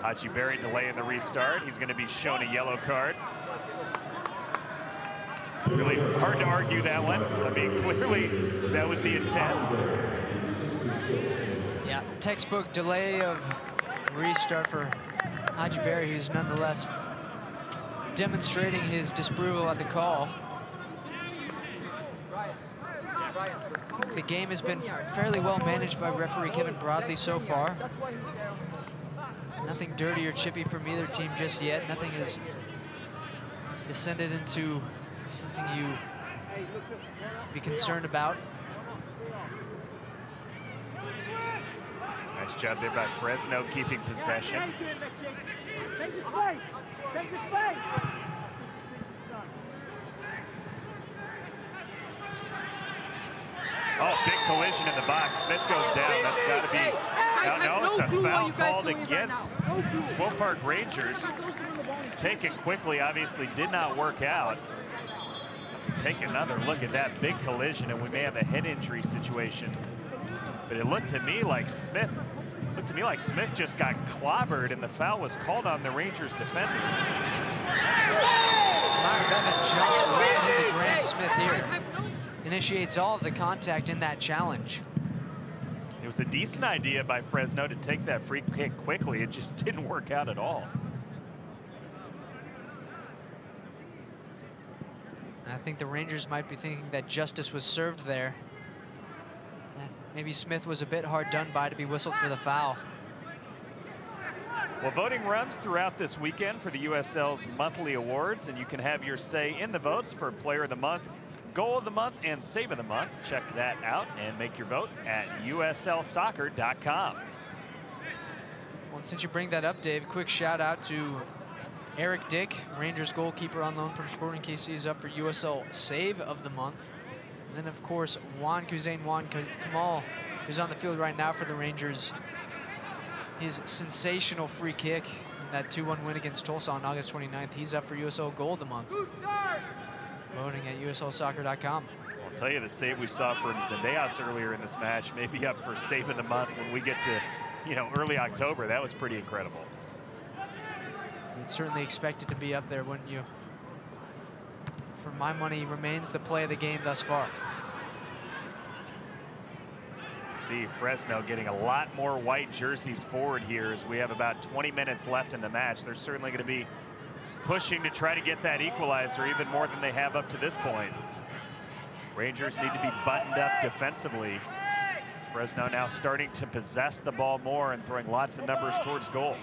Haji Berry delaying the restart. He's going to be shown a yellow card. Really hard to argue that one. I mean, clearly that was the intent. Yeah, textbook delay of restart for Haji Berry, who's nonetheless demonstrating his disapproval at the call. The game has been fairly well managed by referee Kevin Broadley so far. Nothing dirty or chippy from either team just yet. Nothing has descended into something you be concerned about. Nice job there by Fresno keeping possession. Take the space. Take the space. Oh, big collision in the box. Smith goes down. That's got to be. No, it's a foul called against Swope Park Rangers. Take it quickly, obviously did not work out. To take another look at that big collision, and we may have a head injury situation. But it looked to me like Smith just got clobbered, and the foul was called on the Rangers defender. Myron Bevan jumps right into Graham Smith here. Initiates all of the contact in that challenge. It was a decent idea by Fresno to take that free kick quickly. It just didn't work out at all. I think the Rangers might be thinking that justice was served there. That maybe Smith was a bit hard done by to be whistled for the foul. Well, voting runs throughout this weekend for the USL's monthly awards, and you can have your say in the votes for Player of the Month, Goal of the Month, and Save of the Month. Check that out and make your vote at uslsoccer.com. Well, and since you bring that up, Dave, quick shout out to Eric Dick, Rangers goalkeeper on loan from Sporting KC, is up for USL Save of the Month. And then, of course, Juan Kamal, who's on the field right now for the Rangers. His sensational free kick in that 2-1 win against Tulsa on August 29th. He's up for USL Goal of the Month. Voting at uslsoccer.com. I'll tell you, the save we saw from Zendejas earlier in this match may be up for Save of the Month when we get to, early October. That was pretty incredible. You'd certainly expect it to be up there, wouldn't you? For my money, remains the play of the game thus far. See Fresno getting a lot more white jerseys forward here as we have about 20 minutes left in the match. They're certainly going to be pushing to try to get that equalizer even more than they have up to this point. Rangers need to be buttoned up defensively. Fresno now starting to possess the ball more and throwing lots of numbers towards goal.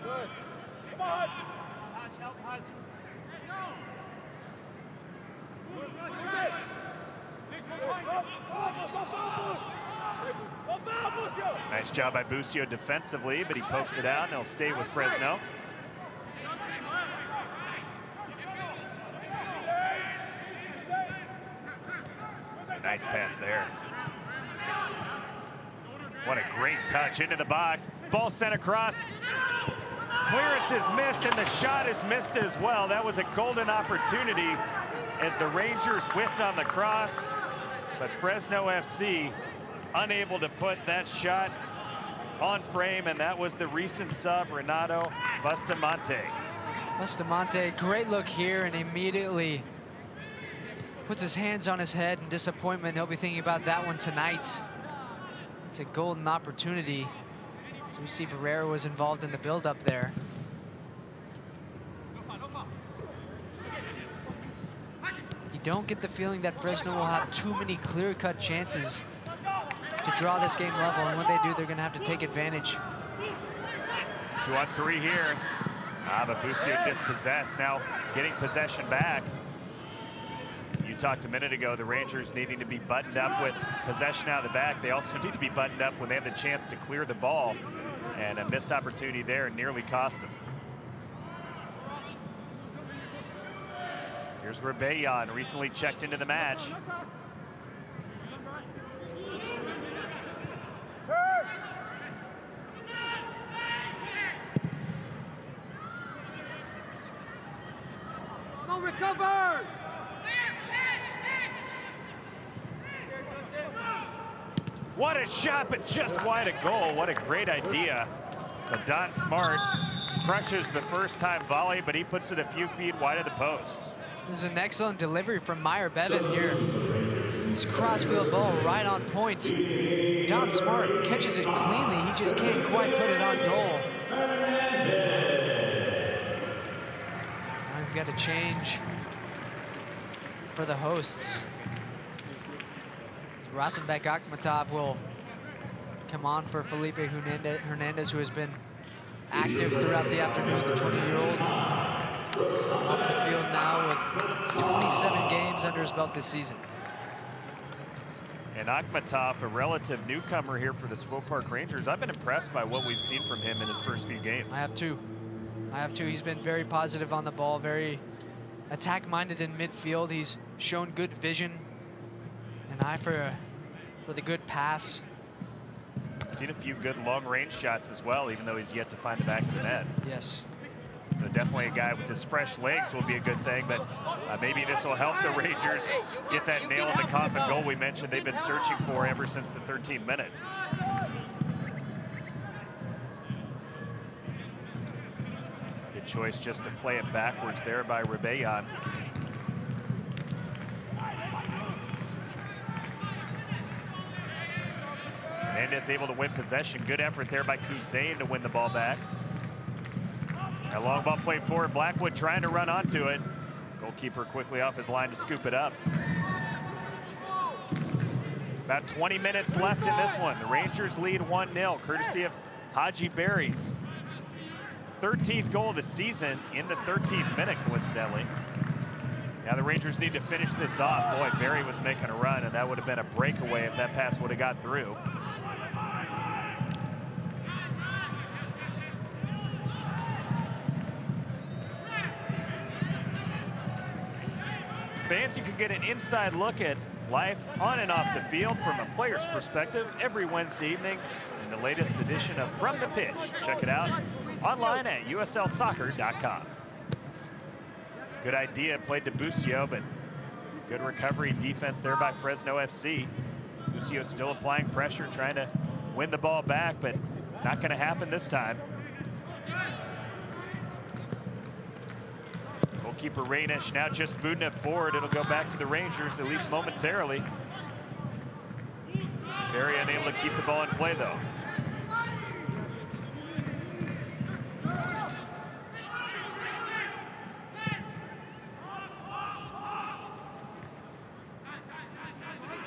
Nice job by Busio defensively, but he pokes it out and he'll stay with Fresno. Nice pass there. What a great touch into the box. Ball sent across. Clearance is missed and the shot is missed as well. That was a golden opportunity as the Rangers whiffed on the cross, but Fresno FC unable to put that shot on frame, and that was the recent sub, Renato Bustamante. Bustamante, great look here, and immediately puts his hands on his head in disappointment. He'll be thinking about that one tonight. It's a golden opportunity. So we see Barrera was involved in the build-up there. You don't get the feeling that Fresno will have too many clear-cut chances to draw this game level, and when they do, they're going to have to take advantage. 2-on-3 here. But Busio dispossessed, now getting possession back. You talked a minute ago, the Rangers needing to be buttoned up with possession out of the back. They also need to be buttoned up when they have the chance to clear the ball, and a missed opportunity there nearly cost them. Here's Rebellion, recently checked into the match. Go recover! What a shot, but just wide of goal. What a great idea. But Don Smart crushes the first-time volley, but he puts it a few feet wide of the post. This is an excellent delivery from Meyer Bevan here. This crossfield ball right on point. Don Smart catches it cleanly. He just can't quite put it on goal. Now we've got a change for the hosts. Rasenbeck Akhmatov will come on for Felipe Hernandez, who has been active throughout the afternoon. The 20-year-old off the field now with 27 games under his belt this season. And Akhmatov, a relative newcomer here for the Swope Park Rangers. I've been impressed by what we've seen from him in his first few games. I have too. He's been very positive on the ball, very attack-minded in midfield. He's shown good vision, an eye for the good pass. Seen a few good long-range shots as well, even though he's yet to find the back of the net. Yes. So definitely a guy with his fresh legs will be a good thing, but maybe this will help the Rangers get that nail in the coffin goal we mentioned they've been searching for ever since the 13th minute. Good choice just to play it backwards there by Rebellion. Hernandez able to win possession. Good effort there by Cousin to win the ball back. A long ball played forward. Blackwood trying to run onto it. Goalkeeper quickly off his line to scoop it up. About 20 minutes left in this one. The Rangers lead 1-0, courtesy of Haji Berry's 13th goal of the season in the 13th minute, coincidentally. Now the Rangers need to finish this off. Boy, Berry was making a run, and that would have been a breakaway if that pass would have got through. Fans, you can get an inside look at life on and off the field from a player's perspective every Wednesday evening in the latest edition of From the Pitch. Check it out online at uslsoccer.com. Good idea played to Busio, but good recovery defense there by Fresno FC. Busio still applying pressure, trying to win the ball back, but not going to happen this time. Goalkeeper Rainish now just booting it forward. It'll go back to the Rangers, at least momentarily. Very unable to keep the ball in play, though.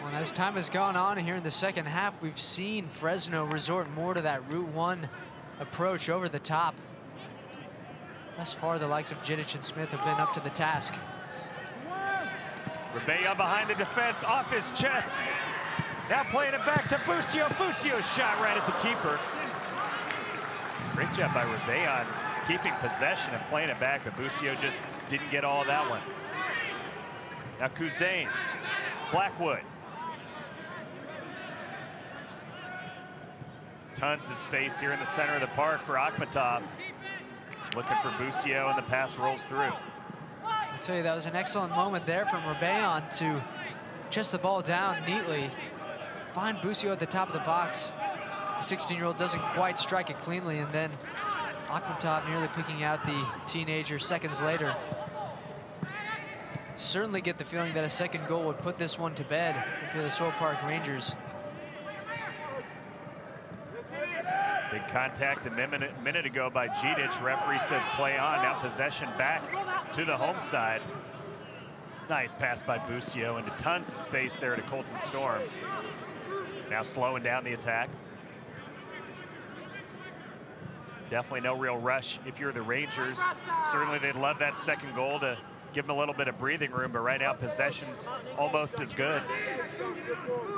Well, as time has gone on here in the second half, we've seen Fresno resort more to that Route 1 approach over the top. Thus far, the likes of Jidic and Smith have been up to the task. Rebellion behind the defense, off his chest. Now playing it back to Busio. Busio's shot right at the keeper. Great job by Rebellion keeping possession and playing it back, but Busio just didn't get all of that one. Now Kuzain, Blackwood. Tons of space here in the center of the park for Akhmatov. Looking for Busio, and the pass rolls through. I'll tell you, that was an excellent moment there from Rebellion to chest the ball down neatly. Find Busio at the top of the box. The 16-year-old doesn't quite strike it cleanly, and then Akhmatov nearly picking out the teenager seconds later. Certainly get the feeling that a second goal would put this one to bed if you're the Swope Park Rangers. Big contact a minute ago by Jidic. Referee says play on. Now possession back to the home side. Nice pass by Busio into tons of space there to Colton Storm. Now slowing down the attack. Definitely no real rush if you're the Rangers. Certainly they'd love that second goal to give them a little bit of breathing room, but right now possession's almost as good.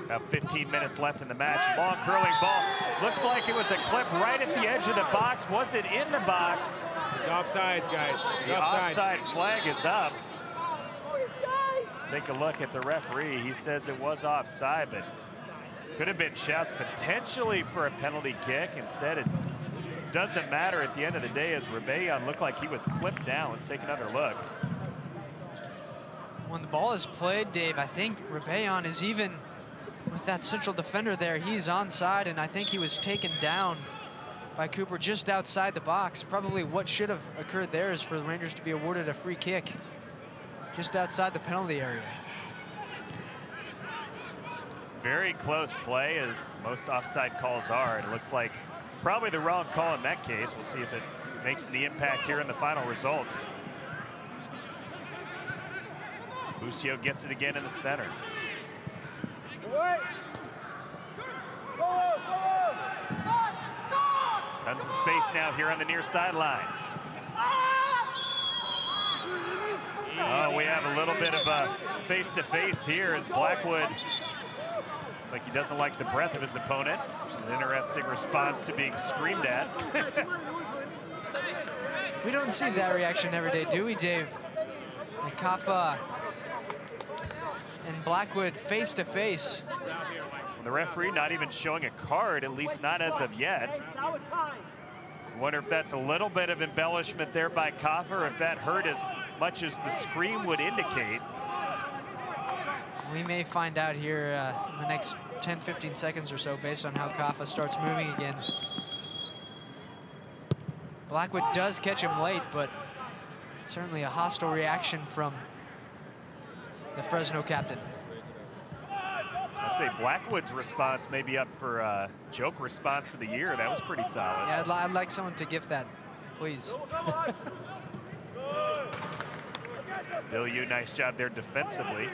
About 15 minutes left in the match. Long curling ball. Looks like it was a clip right at the edge of the box. Was it in the box? It's offsides, guys. The offside flag is up. Let's take a look at the referee. He says it was offside, but could have been shouts potentially for a penalty kick. Instead, it doesn't matter at the end of the day, as Rebellion looked like he was clipped down. Let's take another look. When the ball is played, Dave, I think Rebellion is even with that central defender there. He's onside, and I think he was taken down by Cooper just outside the box. Probably what should have occurred there is for the Rangers to be awarded a free kick just outside the penalty area. Very close play, as most offside calls are. It looks like probably the wrong call in that case. We'll see if it makes any impact here in the final result. Busio gets it again in the center. Tons of space now here on the near sideline. Oh, we have a little bit of a face-to-face here as Blackwood looks like he doesn't like the breath of his opponent, which is an interesting response to being screamed at. We don't see that reaction every day, do we, Dave? And Kafa and Blackwood face to face. The referee not even showing a card, at least not as of yet. I wonder if that's a little bit of embellishment there by Kafa, or if that hurt as much as the scream would indicate. We may find out here in the next 10-15 seconds or so, based on how Kafa starts moving again. Blackwood does catch him late, but certainly a hostile reaction from the Fresno captain. I'd say Blackwood's response may be up for joke response of the year. That was pretty solid. Yeah, I'd like someone to give that, please. Bill Yu, nice job there defensively.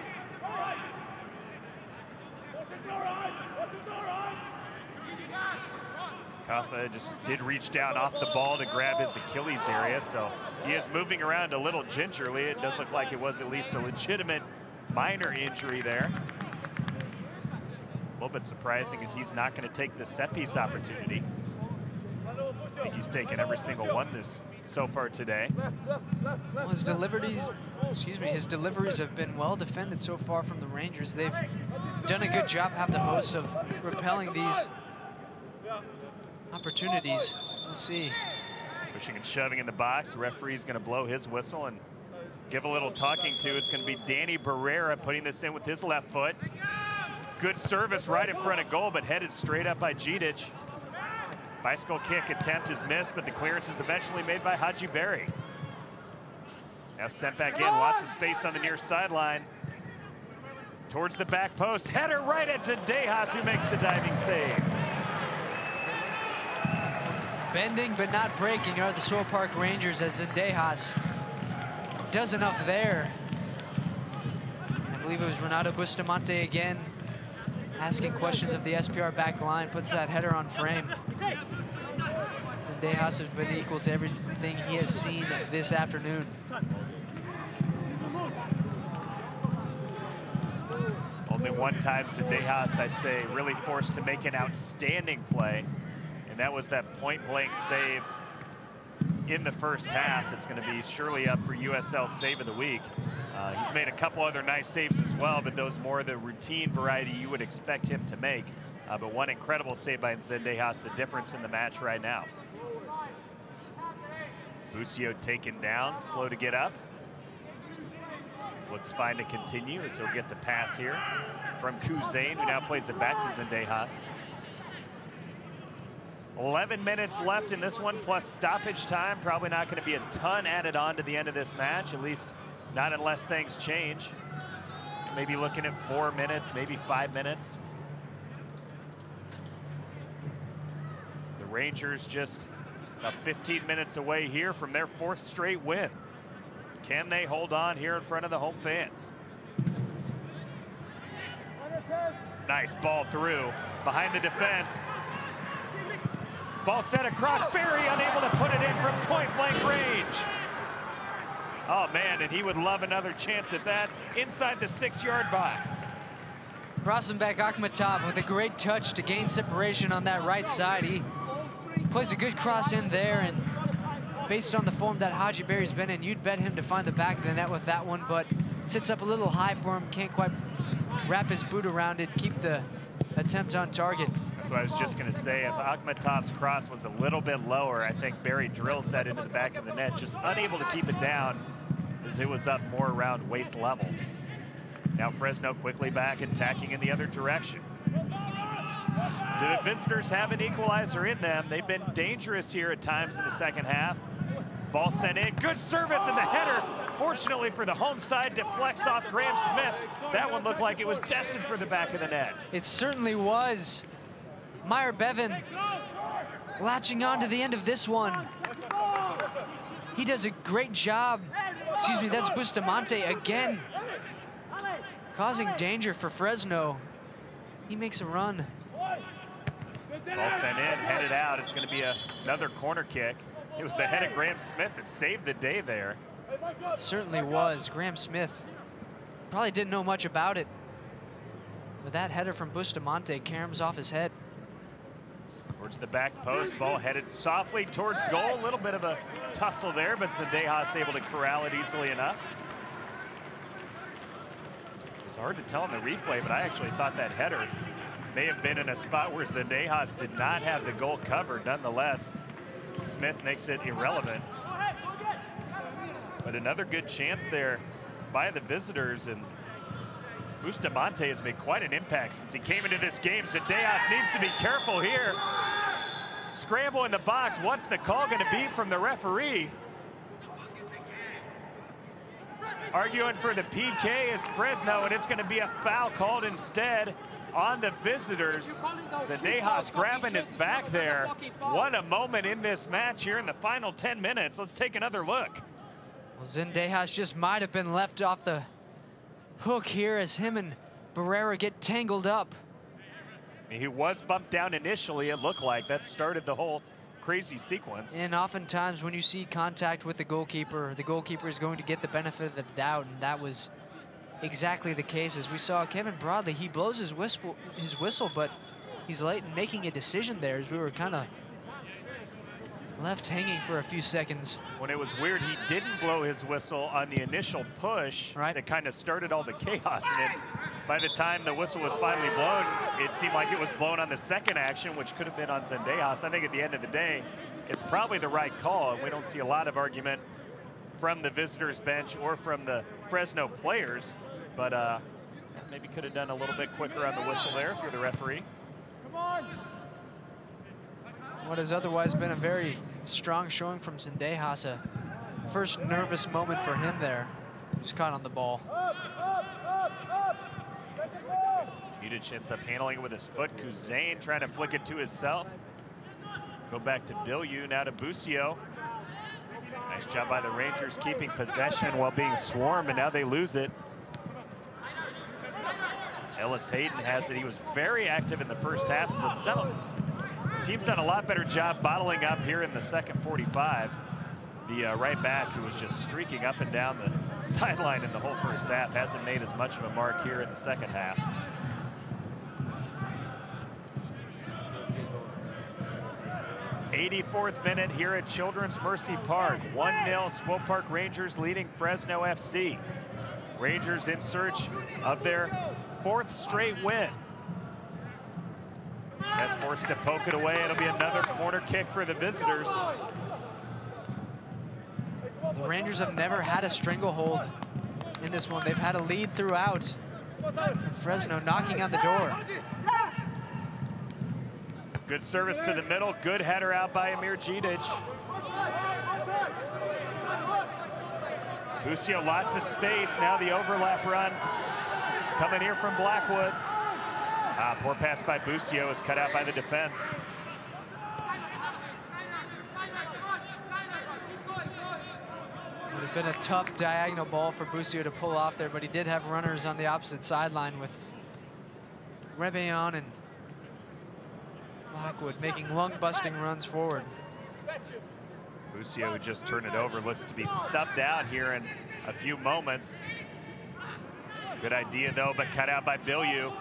Kafa just did reach down off the ball to grab his Achilles area, so he is moving around a little gingerly. It does look like it was at least a legitimate minor injury there. A little bit surprising as he's not going to take the set piece opportunity. I think he's taken every single one so far today. Well, his deliveries have been well defended so far from the Rangers. They've done a good job, have the hosts, of repelling these opportunities. We'll see. Pushing and shoving in the box. The referee's going to blow his whistle and give a little talking to. It's going to be Danny Barrera putting this in with his left foot. Good service right in front of goal, but headed straight up by Jidic. Bicycle kick attempt is missed, but the clearance is eventually made by Haji Berry. Now sent back in, lots of space on the near sideline. Towards the back post, header right at Zendejas, who makes the diving save. Bending but not breaking are the Swope Park Rangers, as Zendejas does enough there. I believe it was Renato Bustamante again asking questions of the SPR back line, puts that header on frame. Zendejas has been equal to everything he has seen this afternoon. Only one time Zendejas, I'd say, really forced to make an outstanding play, and that was that point-blank save in the first half. It's going to be surely up for USL Save of the Week. He's made a couple other nice saves as well, but those more the routine variety you would expect him to make. But one incredible save by Zendejas, the difference in the match right now. Busio taken down, slow to get up. Looks fine to continue as he'll get the pass here from Cousin, who now plays it back to Zendejas. 11 minutes left in this one, plus stoppage time. Probably not going to be a ton added on to the end of this match, at least not unless things change. Maybe looking at 4 minutes, maybe 5 minutes. The Rangers just about 15 minutes away here from their 4th straight win. Can they hold on here in front of the home fans? Nice ball through behind the defense. Ball sent across, Barry unable to put it in from point-blank range. Oh man, and he would love another chance at that inside the 6-yard box. Rosenbeck Akhmatov with a great touch to gain separation on that right side. He plays a good cross in there, and based on the form that Haji Berry's been in, you'd bet him to find the back of the net with that one, but sits up a little high for him, can't quite wrap his boot around it, keep the attempt on target. That's what I was just going to say. If Akhmatov's cross was a little bit lower, I think Barry drills that into the back of the net, just unable to keep it down as it was up more around waist level. Now Fresno quickly back, attacking in the other direction. Do the visitors have an equalizer in them? They've been dangerous here at times in the second half. Ball sent in, good service, and the header, fortunately for the home side, deflects off Graham Smith. That one looked like it was destined for the back of the net. It certainly was. Meyer Bevan latching on to the end of this one. He does a great job. Excuse me, that's Bustamante again, causing danger for Fresno. He makes a run. Ball sent in, headed out. It's going to be another corner kick. It was the head of Graham Smith that saved the day there. Certainly was. Graham Smith probably didn't know much about it, but that header from Bustamante caroms off his head. Towards the back post, ball headed softly towards goal. A little bit of a tussle there, but Zendejas able to corral it easily enough. It's hard to tell in the replay, but I actually thought that header may have been in a spot where Zendejas did not have the goal covered. Nonetheless, Smith makes it irrelevant. But another good chance there by the visitors, and Bustamante has made quite an impact since he came into this game. Zendejas needs to be careful here. Scramble in the box. What's the call going to be from the referee? Arguing for the PK is Fresno, and it's going to be a foul called instead on the visitors. Zendejas grabbing his back there. What a moment in this match here in the final 10 minutes. Let's take another look. Well, Zendejas just might have been left off the hook here as him and Barrera get tangled up. He was bumped down initially, it looked like. That started the whole crazy sequence. And oftentimes when you see contact with the goalkeeper is going to get the benefit of the doubt, and that was exactly the case. As we saw Kevin Broadley, he blows his whistle, but he's late in making a decision there, as we were kind of left hanging for a few seconds. When it was weird, he didn't blow his whistle on the initial push that kind of started all the chaos. And then by the time the whistle was finally blown, it seemed like it was blown on the second action, which could have been on Zendejas. I think at the end of the day, it's probably the right call, and we don't see a lot of argument from the visitors bench or from the Fresno players, but maybe could have done a little bit quicker on the whistle there if you're the referee. What has otherwise been a very strong showing from Zendejas. A first nervous moment for him there. Just caught on the ball. Judic ends up handling it with his foot. Cousin trying to flick it to himself. Go back to Bilyeu, now to Busio. Nice job by the Rangers keeping possession while being swarmed, and now they lose it. Ellis Hayden has it. He was very active in the first half. Has done Team's done a lot better job bottling up here in the second 45. The right back, who was just streaking up and down the sideline in the whole first half, hasn't made as much of a mark here in the second half. '84th minute here at Children's Mercy Park. 1-0 Swope Park Rangers leading Fresno FC. Rangers in search of their 4th straight win. That's forced to poke it away. It'll be another corner kick for the visitors. The Rangers have never had a stranglehold in this one. They've had a lead throughout. And Fresno knocking on the door. Good service to the middle. Good header out by Amir Gidic. Busio, lots of space. Now the overlap run coming here from Blackwood. Poor pass by Busio is cut out by the defense. Would have been a tough diagonal ball for Busio to pull off there, but he did have runners on the opposite sideline with Rebellon and Blackwood making lung-busting runs forward. Busio, who just turned it over, looks to be subbed out here in a few moments. Good idea, though, but cut out by Bilyeu.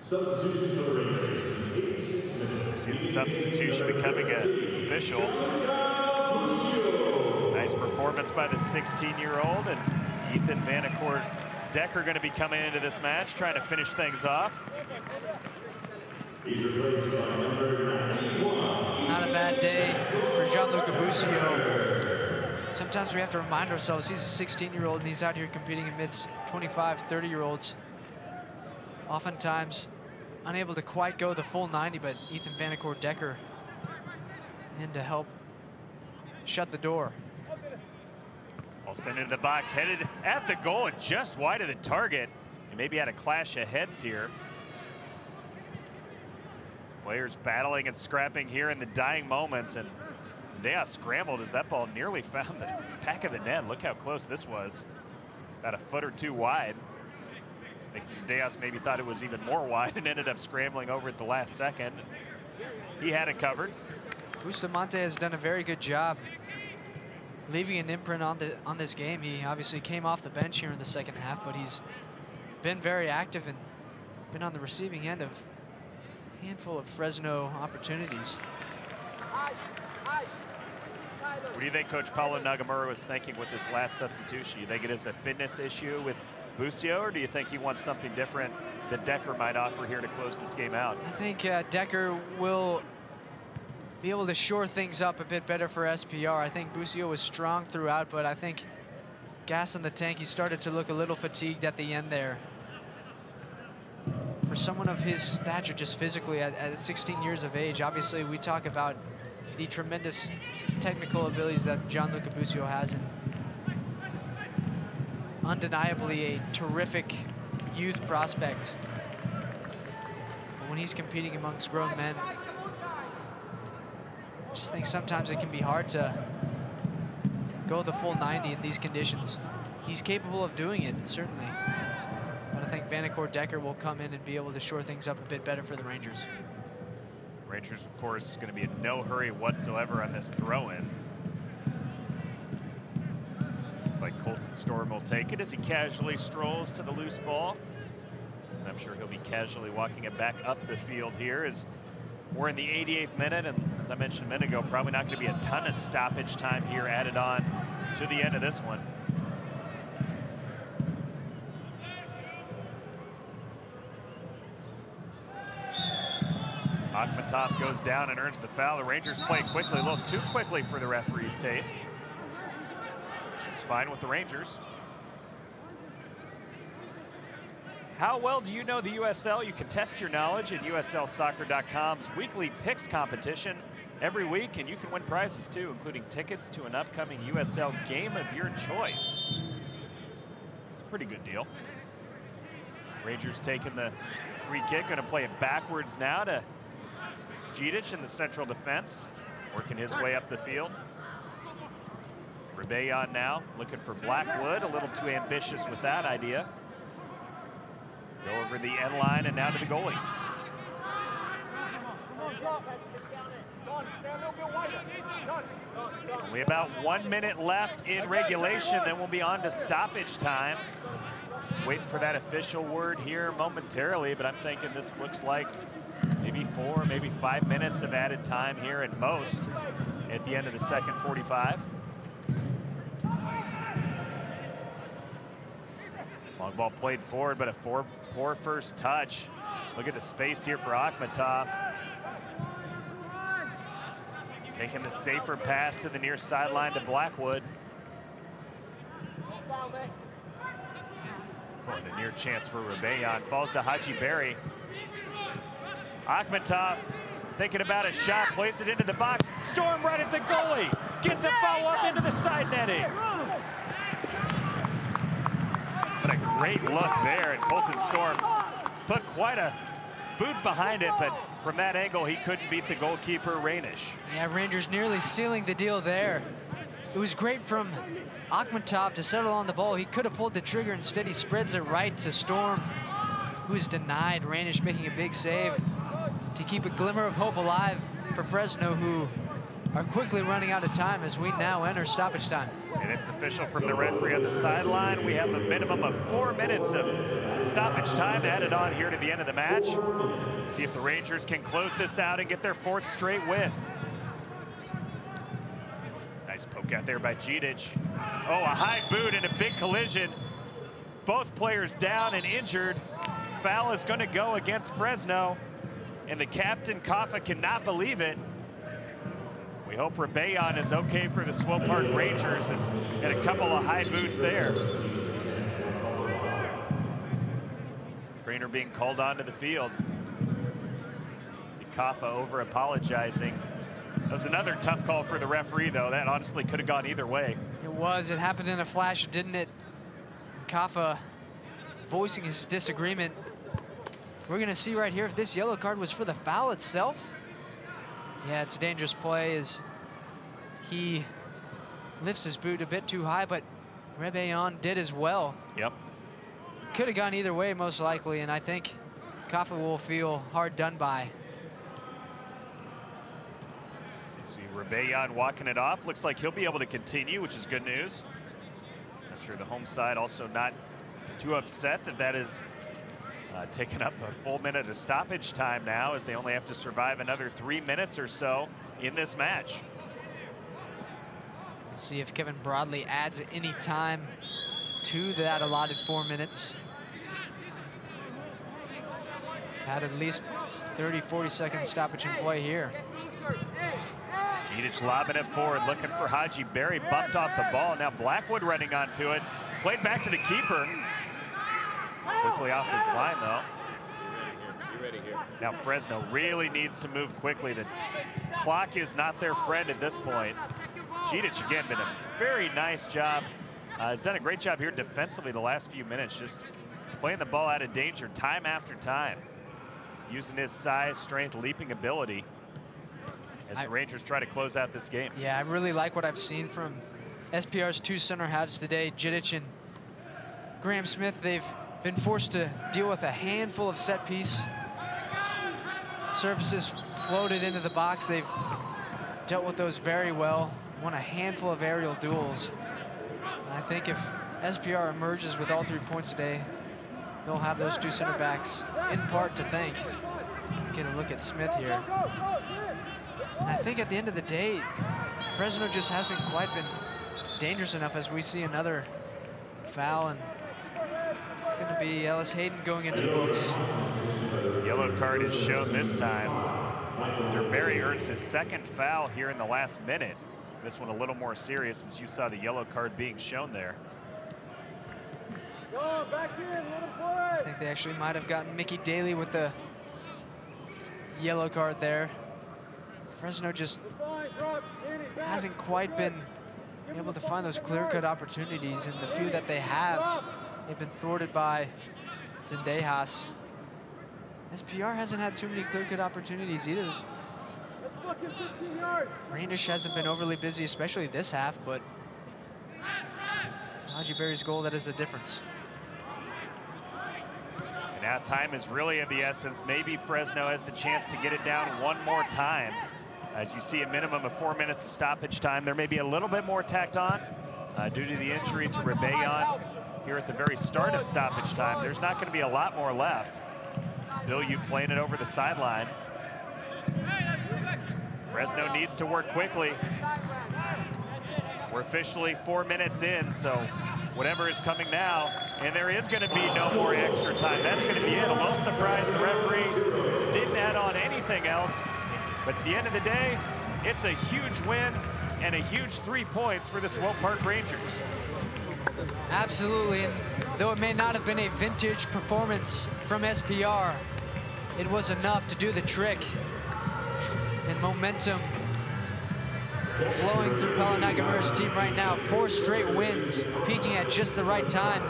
Substitution for the Rangers in the 86th minute. See the substitution becoming official. Nice performance by the 16-year-old, and Ethan Vanacore Decker going to be coming into this match, trying to finish things off. He's replaced by number 91. Not a bad day for Gianluca Busio. Sometimes we have to remind ourselves he's a 16-year-old and he's out here competing amidst 25, 30-year-olds. Oftentimes unable to quite go the full 90, but Ethan Vanacore Decker in to help shut the door. All sent into the box, headed at the goal and just wide of the target. And maybe had a clash of heads here. Players battling and scrapping here in the dying moments, and Zendaya scrambled as that ball nearly found the back of the net. Look how close this was. About a foot or two wide. I think Zendaya maybe thought it was even more wide and ended up scrambling over at the last second. He had it covered. Bustamante has done a very good job leaving an imprint on this game. He obviously came off the bench here in the second half, but he's been very active and been on the receiving end of a handful of Fresno opportunities. What do you think Coach Paulo Nagamura was thinking with this last substitution? You think it is a fitness issue with Busio, or do you think he wants something different that Decker might offer here to close this game out? I think Decker will be able to shore things up a bit better for SPR. I think Busio was strong throughout, but I think gas in the tank, he started to look a little fatigued at the end there. For someone of his stature, just physically at 16 years of age, obviously we talk about the tremendous technical abilities that Gianluca Busio has, and undeniably a terrific youth prospect. But when he's competing amongst grown men, I just think sometimes it can be hard to go the full 90 in these conditions. He's capable of doing it, certainly. But I think Vanacore Decker will come in and be able to shore things up a bit better for the Rangers. Rangers, of course, going to be in no hurry whatsoever on this throw-in. It's like Colton Storm will take it as he casually strolls to the loose ball. And I'm sure he'll be casually walking it back up the field here as we're in the 88th minute. And as I mentioned a minute ago, probably not going to be a ton of stoppage time here added on to the end of this one. Akhmatov goes down and earns the foul. The Rangers play quickly, a little too quickly for the referee's taste. It's fine with the Rangers. How well do you know the USL? You can test your knowledge in USLsoccer.com's weekly picks competition every week, and you can win prizes too, including tickets to an upcoming USL game of your choice. It's a pretty good deal. Rangers taking the free kick, going to play it backwards now to Džidić in the central defense, working his way up the field. Rebellion now looking for Blackwood, a little too ambitious with that idea. Go over the end line and now to the goalie. Only about 1 minute left in regulation, then we'll be on to stoppage time. Waiting for that official word here momentarily, but I'm thinking this looks like maybe 4, maybe 5 minutes of added time here at most at the end of the second 45. Long ball played forward, but a poor first touch. Look at the space here for Akhmatov. Taking the safer pass to the near sideline to Blackwood. Oh, and a near chance for Rebellion. Falls to Haji Berry. Akhmatov thinking about a shot, plays it into the box. Storm right at the goalie. Gets a follow-up into the side netting. What a great look there, and Colton Storm put quite a boot behind it, but from that angle, he couldn't beat the goalkeeper, Rainish. Yeah, Rangers nearly sealing the deal there. It was great from Akhmatov to settle on the ball. He could have pulled the trigger. Instead, he spreads it right to Storm, who's denied. Rainish making a big save to keep a glimmer of hope alive for Fresno, who are quickly running out of time as we now enter stoppage time. And it's official from the referee on the sideline. We have a minimum of 4 minutes of stoppage time added on here to the end of the match. See if the Rangers can close this out and get their 4th straight win. Nice poke out there by Džidić. Oh, a high boot and a big collision. Both players down and injured. Foul is going to go against Fresno. And the captain, Kaffa, cannot believe it. We hope Rebellion is okay for the Swope Park Rangers. Has had a couple of high boots there. Trainer being called onto the field. See Kaffa over apologizing. That was another tough call for the referee, though. That honestly could have gone either way. It was. It happened in a flash, didn't it? Kaffa voicing his disagreement. We're going to see right here if this yellow card was for the foul itself. Yeah, it's a dangerous play as he lifts his boot a bit too high, but Rebellion did as well. Yep. Could have gone either way, most likely, and I think Kaffa will feel hard done by. See Rebellion walking it off. Looks like he'll be able to continue, which is good news. I'm sure the home side also not too upset that that is taking up a full minute of stoppage time now, as they only have to survive another 3 minutes or so in this match. We'll see if Kevin Broadley adds any time to that allotted 4 minutes. Had at least 30, 40-second stoppage in play here. Džidić lobbing it forward, looking for Haji Berry, bumped off the ball. Now Blackwood running onto it, played back to the keeper. Quickly off his line, though. Now Fresno really needs to move quickly. The clock is not their friend at this point. Džidić, again, been a very nice job. Has done a great job here defensively the last few minutes, just playing the ball out of danger time after time. Using his size, strength, leaping ability as the Rangers try to close out this game. Yeah, I really like what I've seen from SPR's 2 center halves today. Džidić and Graham Smith, they've been forced to deal with a handful of set piece services floated into the box. They've dealt with those very well, won a handful of aerial duels. And I think if SPR emerges with all 3 points today, they'll have those 2 center backs in part to thank. Get a look at Smith here. And I think at the end of the day, Fresno just hasn't quite been dangerous enough, as we see another foul, and it's going to be Ellis Hayden going into the books. Yellow card is shown this time. Derberry earns his 2nd foul here in the last minute. This one a little more serious, since you saw the yellow card being shown there. I think they actually might have gotten Mickey Daly with the yellow card there. Fresno just hasn't quite been able to find those clear-cut opportunities, and the few that they have, they've been thwarted by Zendejas. SPR hasn't had too many clear-cut opportunities either Randish hasn't been overly busy, especially this half, but it's Haji Berry's goal that is the difference. And now time is really of the essence. Maybe Fresno has the chance to get it down one more time. As you see, a minimum of 4 minutes of stoppage time. There may be a little bit more tacked on due to the injury to Rebellion here at the very start of stoppage time. There's not going to be a lot more left. Bill, you playing it over the sideline. Fresno needs to work quickly. We're officially 4 minutes in, so whatever is coming now, and there is going to be no more extra time. That's going to be it. A little surprised the referee didn't add on anything else. But at the end of the day, it's a huge win and a huge 3 points for the Swope Park Rangers. Absolutely, and though it may not have been a vintage performance from SPR, it was enough to do the trick. And momentum flowing through Pala Nagamura's team right now. 4 straight wins, peaking at just the right time,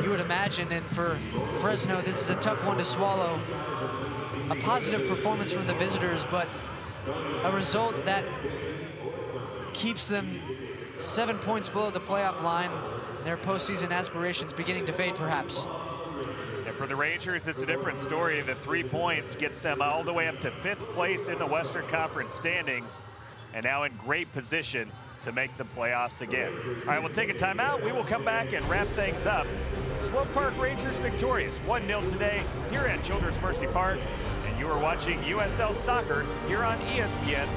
you would imagine. And for Fresno, this is a tough one to swallow. A positive performance from the visitors, but a result that keeps them 7 points below the playoff line. Their postseason aspirations beginning to fade, perhaps. And for the Rangers, it's a different story. The 3 points gets them all the way up to 5th place in the Western Conference standings, and now in great position to make the playoffs again. All right, we'll take a timeout. We will come back and wrap things up. Swope Park Rangers victorious 1-0 today here at Children's Mercy Park, and you are watching USL Soccer here on ESPN+.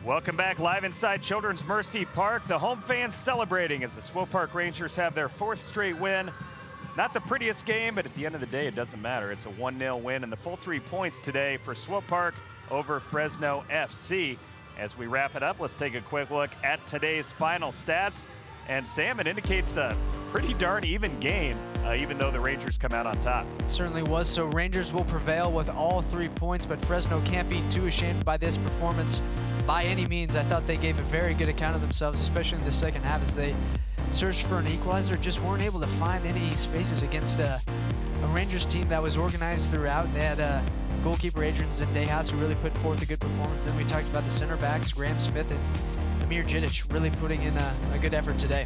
Welcome back live inside Children's Mercy Park. The home fans celebrating as the Swope Park Rangers have their 4th straight win. Not the prettiest game, but at the end of the day, it doesn't matter. It's a 1-0 win and the full 3 points today for Swope Park over Fresno FC. As we wrap it up, let's take a quick look at today's final stats. And Sam, it indicates a pretty darn even game, even though the Rangers come out on top. It certainly was. So Rangers will prevail with all 3 points, but Fresno can't be too ashamed by this performance by any means. I thought they gave a very good account of themselves, especially in the second half as they searched for an equalizer, just weren't able to find any spaces against a Rangers team that was organized throughout. They had goalkeeper Adrian Zendejas, who really put forth a good performance. Then we talked about the center backs, Graham Smith and Amir Jidic, really putting in a good effort today.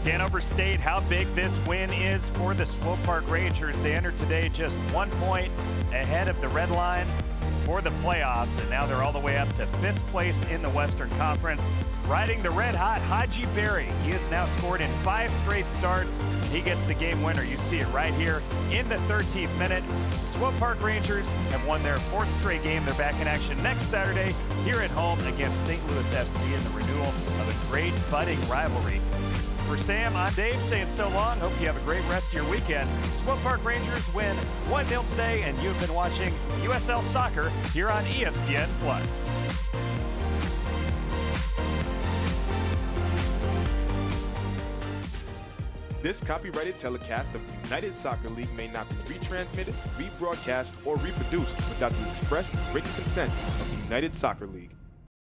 Can't overstate how big this win is for the Swope Park Rangers. They entered today just 1 point ahead of the red line for the playoffs, and now they're all the way up to 5th place in the Western Conference. Riding the red-hot Haji Berry. He has now scored in 5 straight starts. He gets the game winner. You see it right here in the 13th minute. Swope Park Rangers have won their 4th straight game. They're back in action next Saturday here at home against St. Louis FC in the renewal of a great budding rivalry. For Sam, I'm Dave saying so long. Hope you have a great rest of your weekend. Swope Park Rangers win 1-0 today, and you've been watching USL Soccer here on ESPN+. This copyrighted telecast of the United Soccer League may not be retransmitted, rebroadcast, or reproduced without the express written consent of the United Soccer League.